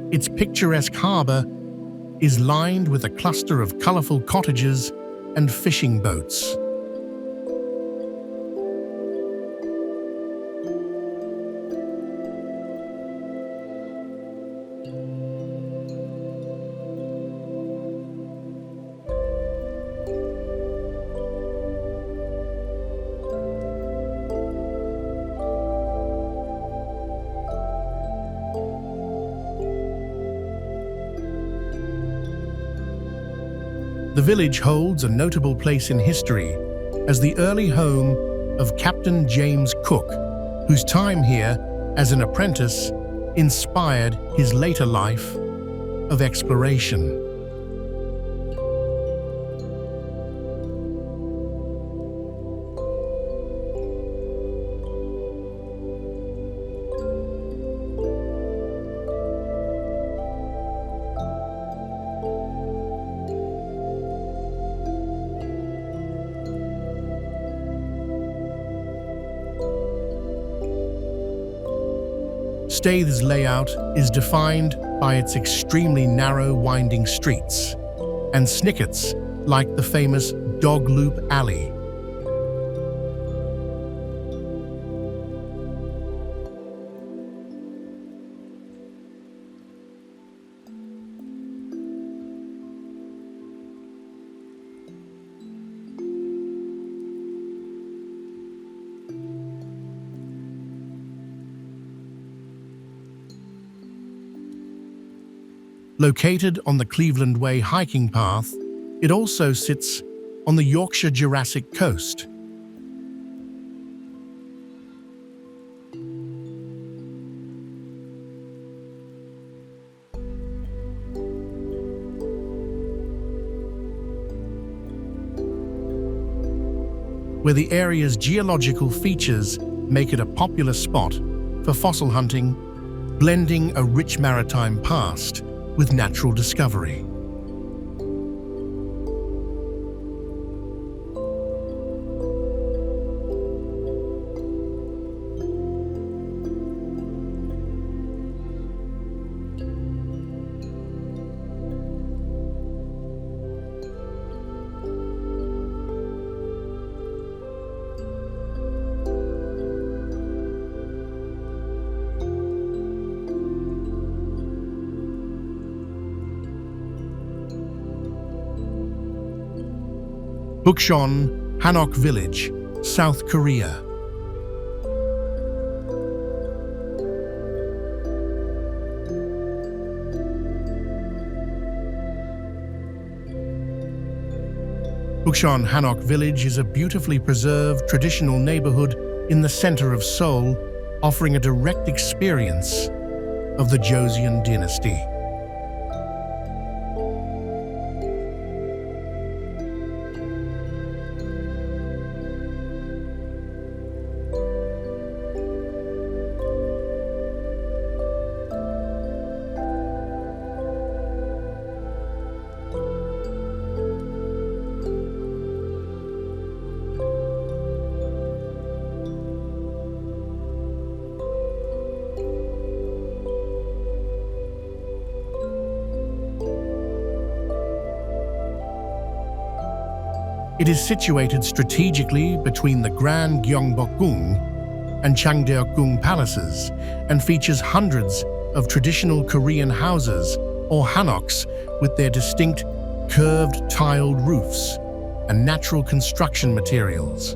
Its picturesque harbour is lined with a cluster of colourful cottages and fishing boats. The village holds a notable place in history as the early home of Captain James Cook, whose time here as an apprentice inspired his later life of exploration. Staithes' layout is defined by its extremely narrow winding streets and snickets like the famous Dog Loop Alley. Located on the Cleveland Way hiking path, it also sits on the Yorkshire Jurassic coast. Where the area's geological features make it a popular spot for fossil hunting, blending a rich maritime past with natural discovery. Bukchon, Hanok Village, South Korea. Bukchon Hanok Village is a beautifully preserved traditional neighborhood in the center of Seoul, offering a direct experience of the Joseon dynasty. It is situated strategically between the Grand Gyeongbokgung and Changdeokgung palaces and features hundreds of traditional Korean houses or hanoks with their distinct curved tiled roofs and natural construction materials.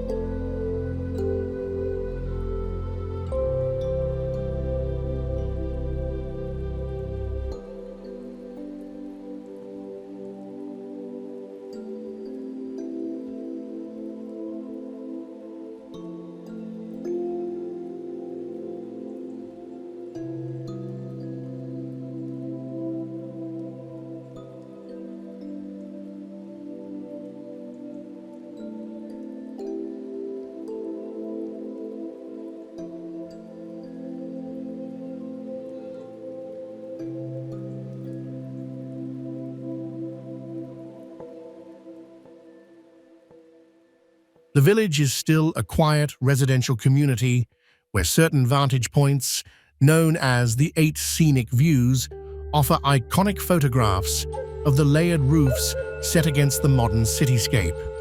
The village is still a quiet residential community where certain vantage points, known as the 8 Scenic Views, offer iconic photographs of the layered roofs set against the modern cityscape.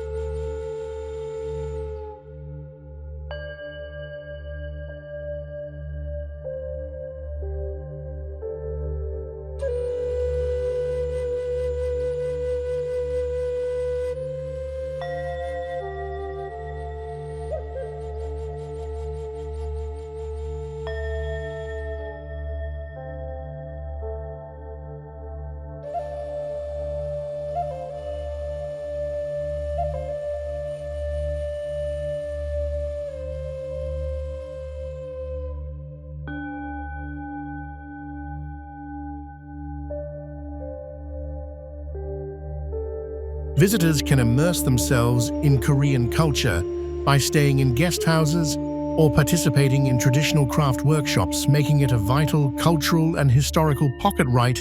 Visitors can immerse themselves in Korean culture by staying in guest houses or participating in traditional craft workshops, making it a vital cultural and historical pocket right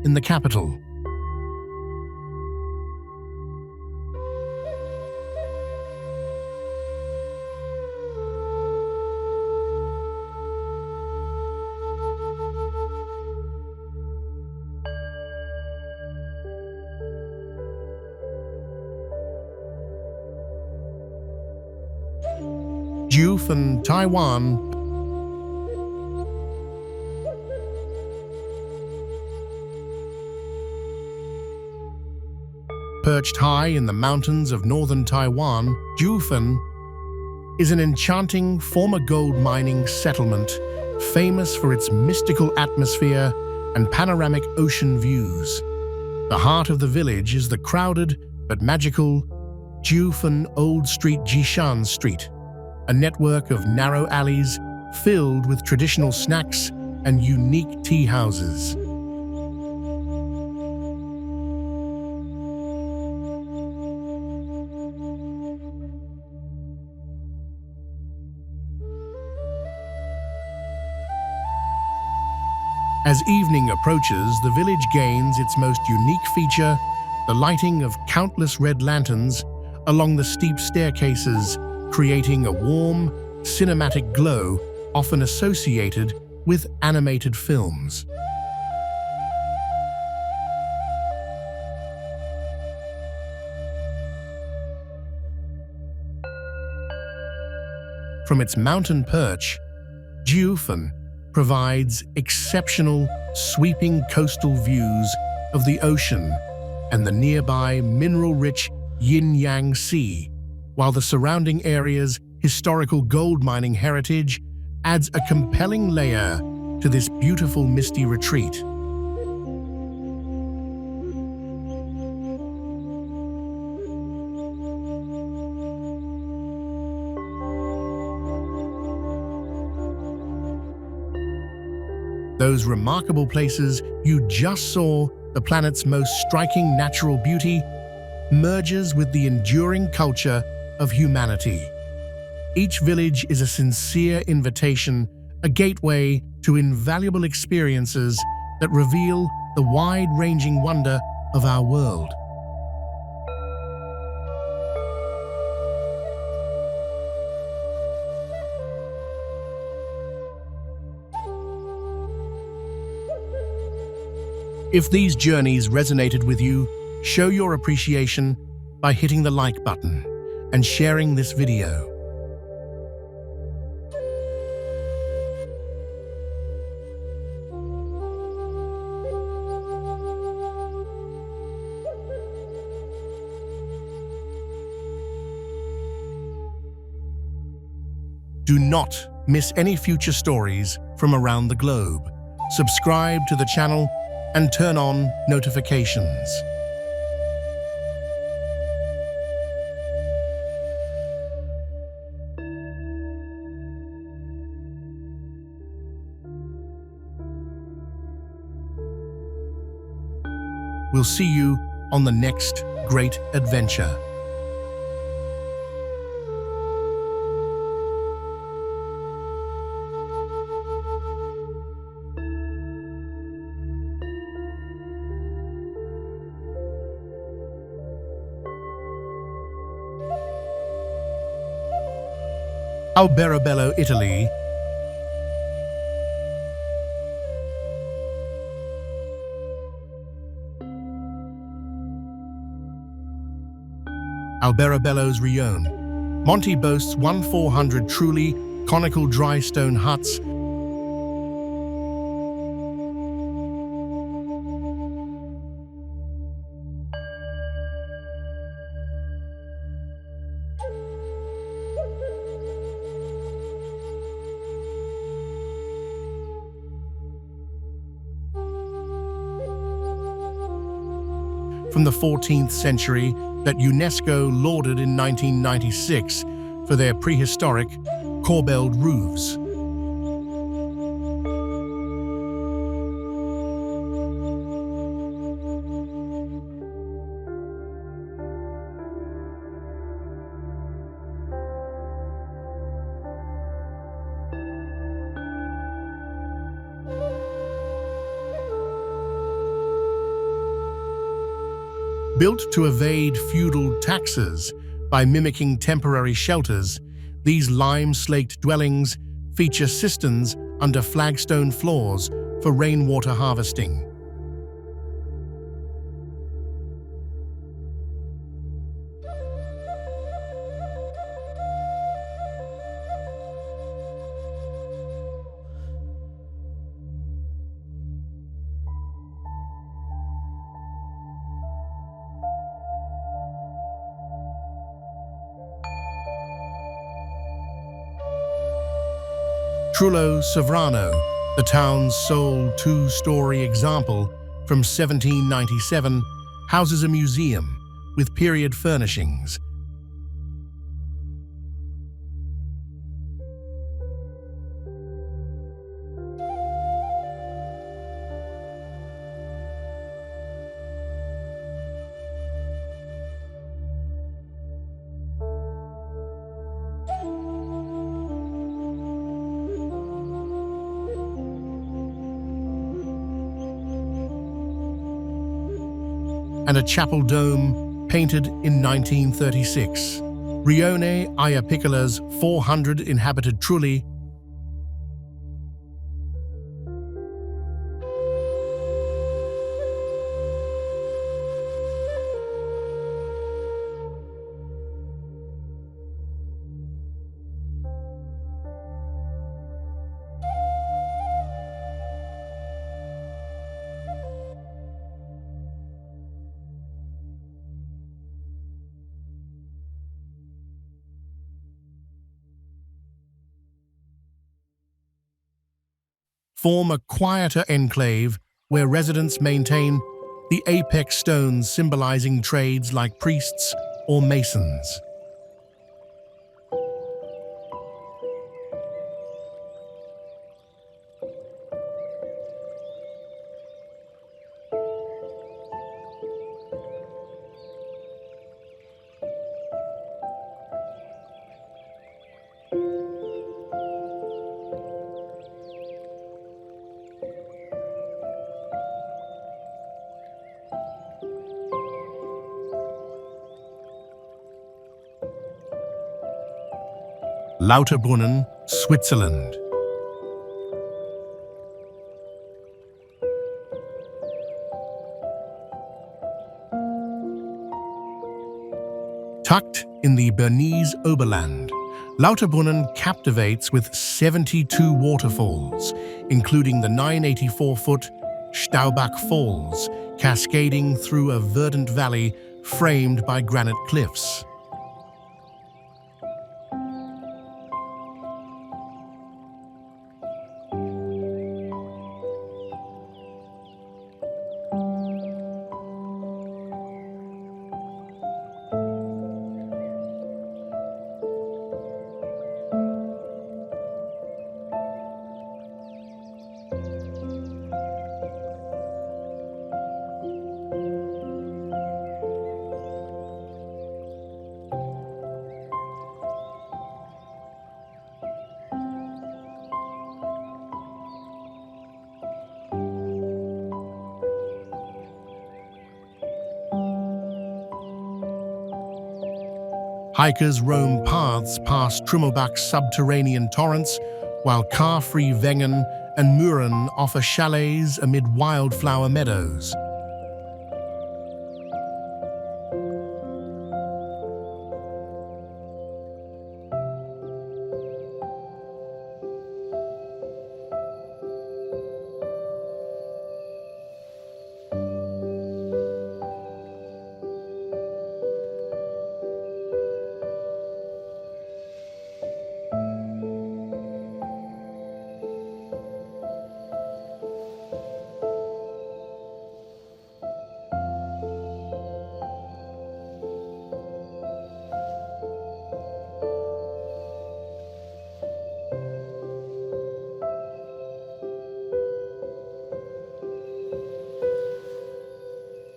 in the capital. Jiufen, Taiwan. Perched high in the mountains of northern Taiwan, Jiufen is an enchanting former gold mining settlement famous for its mystical atmosphere and panoramic ocean views. The heart of the village is the crowded but magical Jiufen Old Street Jishan Street, a network of narrow alleys filled with traditional snacks and unique tea houses. As evening approaches, the village gains its most unique feature, the lighting of countless red lanterns along the steep staircases, creating a warm, cinematic glow often associated with animated films. From its mountain perch, Jiufen provides exceptional, sweeping coastal views of the ocean and the nearby mineral-rich yin-yang sea, while the surrounding area's historical gold mining heritage adds a compelling layer to this beautiful misty retreat. Those remarkable places you just saw, the planet's most striking natural beauty, merges with the enduring culture of humanity. Each village is a sincere invitation, a gateway to invaluable experiences that reveal the wide-ranging wonder of our world. If these journeys resonated with you, show your appreciation by hitting the like button and sharing this video. Do not miss any future stories from around the globe. Subscribe to the channel and turn on notifications. We'll see you on the next great adventure. Alberobello, Italy. Alberobello's Rione. Monte boasts 1,400 truly conical dry stone huts from the 14th century that UNESCO lauded in 1996 for their prehistoric, corbelled roofs. Built to evade feudal taxes by mimicking temporary shelters, these lime-slaked dwellings feature cisterns under flagstone floors for rainwater harvesting. Trullo Sovrano, the town's sole two-story example from 1797, houses a museum with period furnishings. And a chapel dome painted in 1936. Rione Ayapiccola's 400 inhabited Trulli form a quieter enclave where residents maintain the apex stones symbolizing trades like priests or masons. Lauterbrunnen, Switzerland. Tucked in the Bernese Oberland, Lauterbrunnen captivates with 72 waterfalls, including the 984-foot Staubach Falls, cascading through a verdant valley framed by granite cliffs. Hikers roam paths past Trümmelbach's subterranean torrents, while car-free Wengen and Muren offer chalets amid wildflower meadows.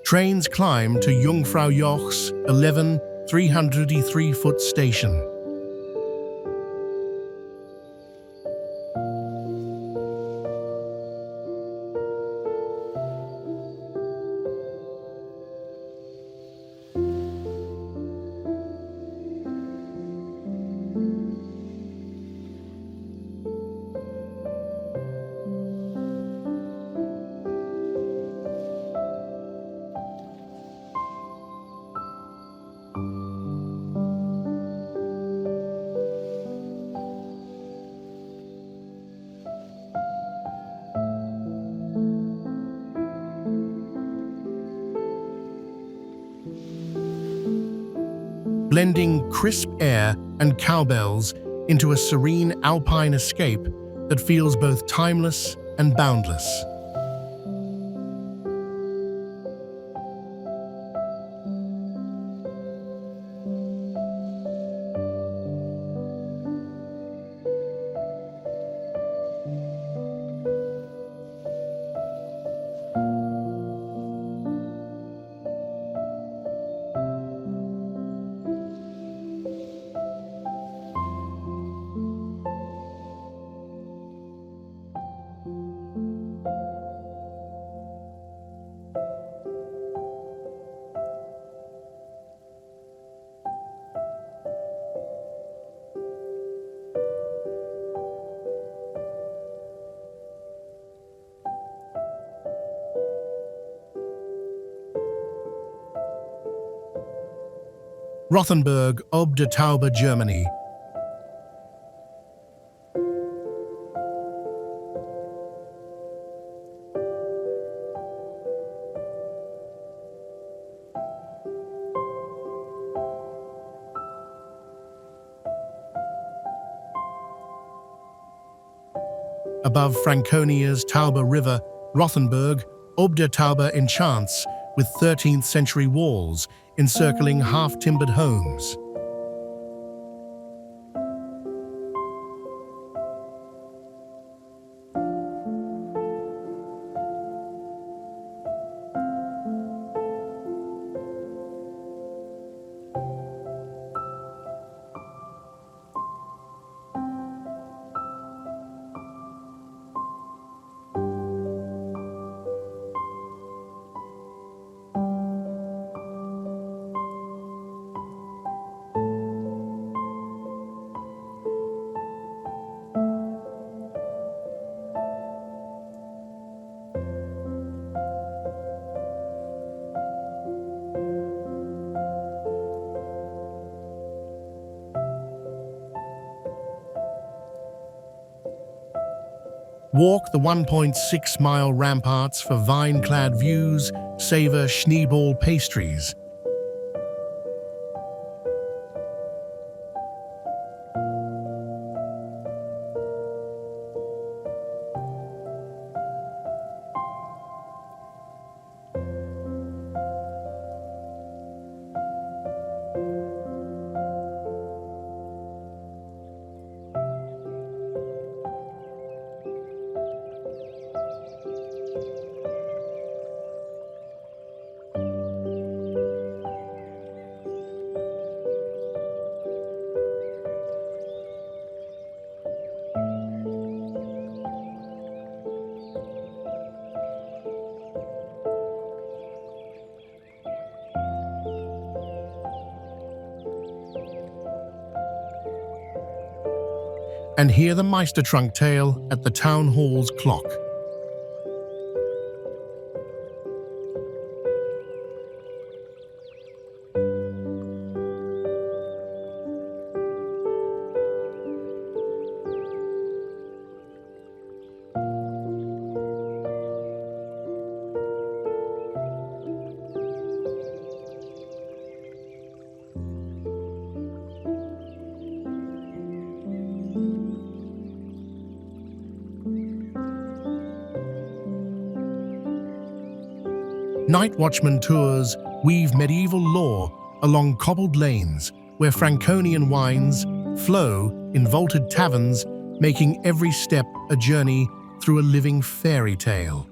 Trains climb to Jungfrau Joch's 11 303-foot station. Blending crisp air and cowbells into a serene alpine escape that feels both timeless and boundless. Rothenburg ob der Tauber, Germany. Above Franconia's Tauber River, Rothenburg, Obder Tauber enchants with 13th century walls encircling half-timbered homes. Walk the 1.6-mile ramparts for vine-clad views, savor Schneeball pastries. And hear the Meistertrunk tale at the town hall's clock. Night watchman tours weave medieval lore along cobbled lanes where Franconian wines flow in vaulted taverns, making every step a journey through a living fairy tale.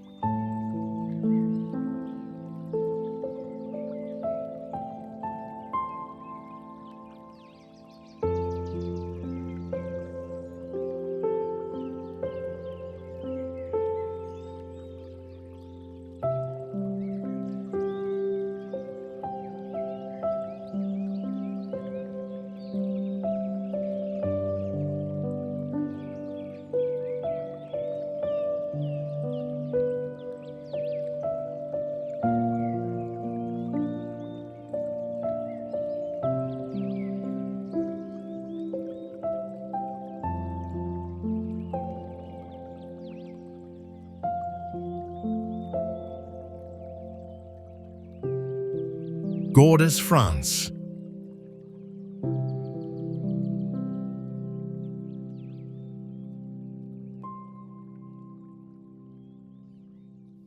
Gordes, France.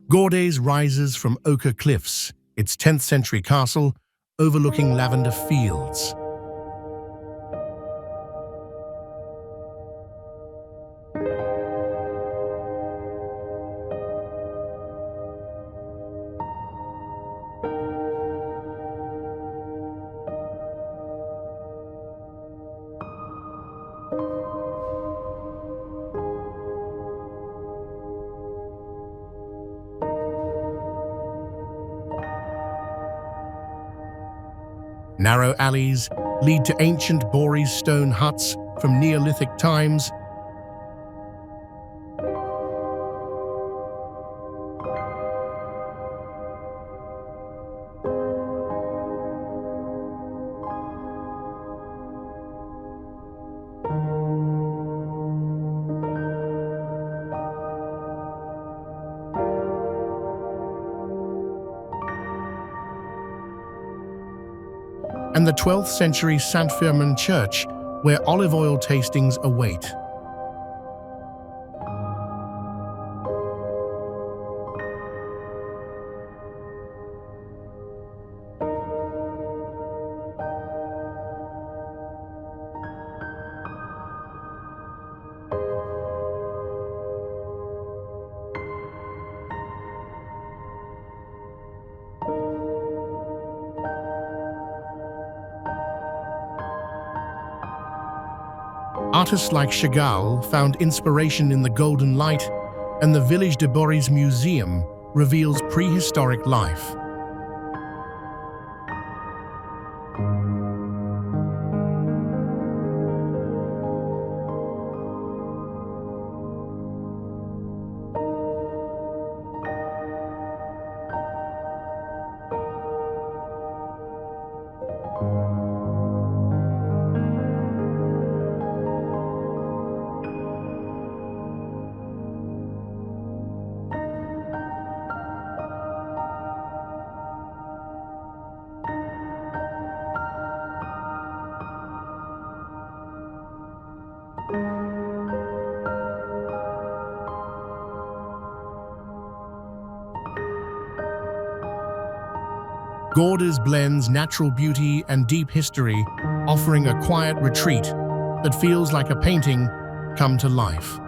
Gordes rises from ochre cliffs, its 10th century castle overlooking lavender fields. Narrow alleys lead to ancient Boris stone huts from Neolithic times. And the 12th century St. Firmin Church, where olive oil tastings await. Artists like Chagall found inspiration in the Golden Light, and the Village de Boris Museum reveals prehistoric life. Gordes blends natural beauty and deep history, offering a quiet retreat that feels like a painting come to life.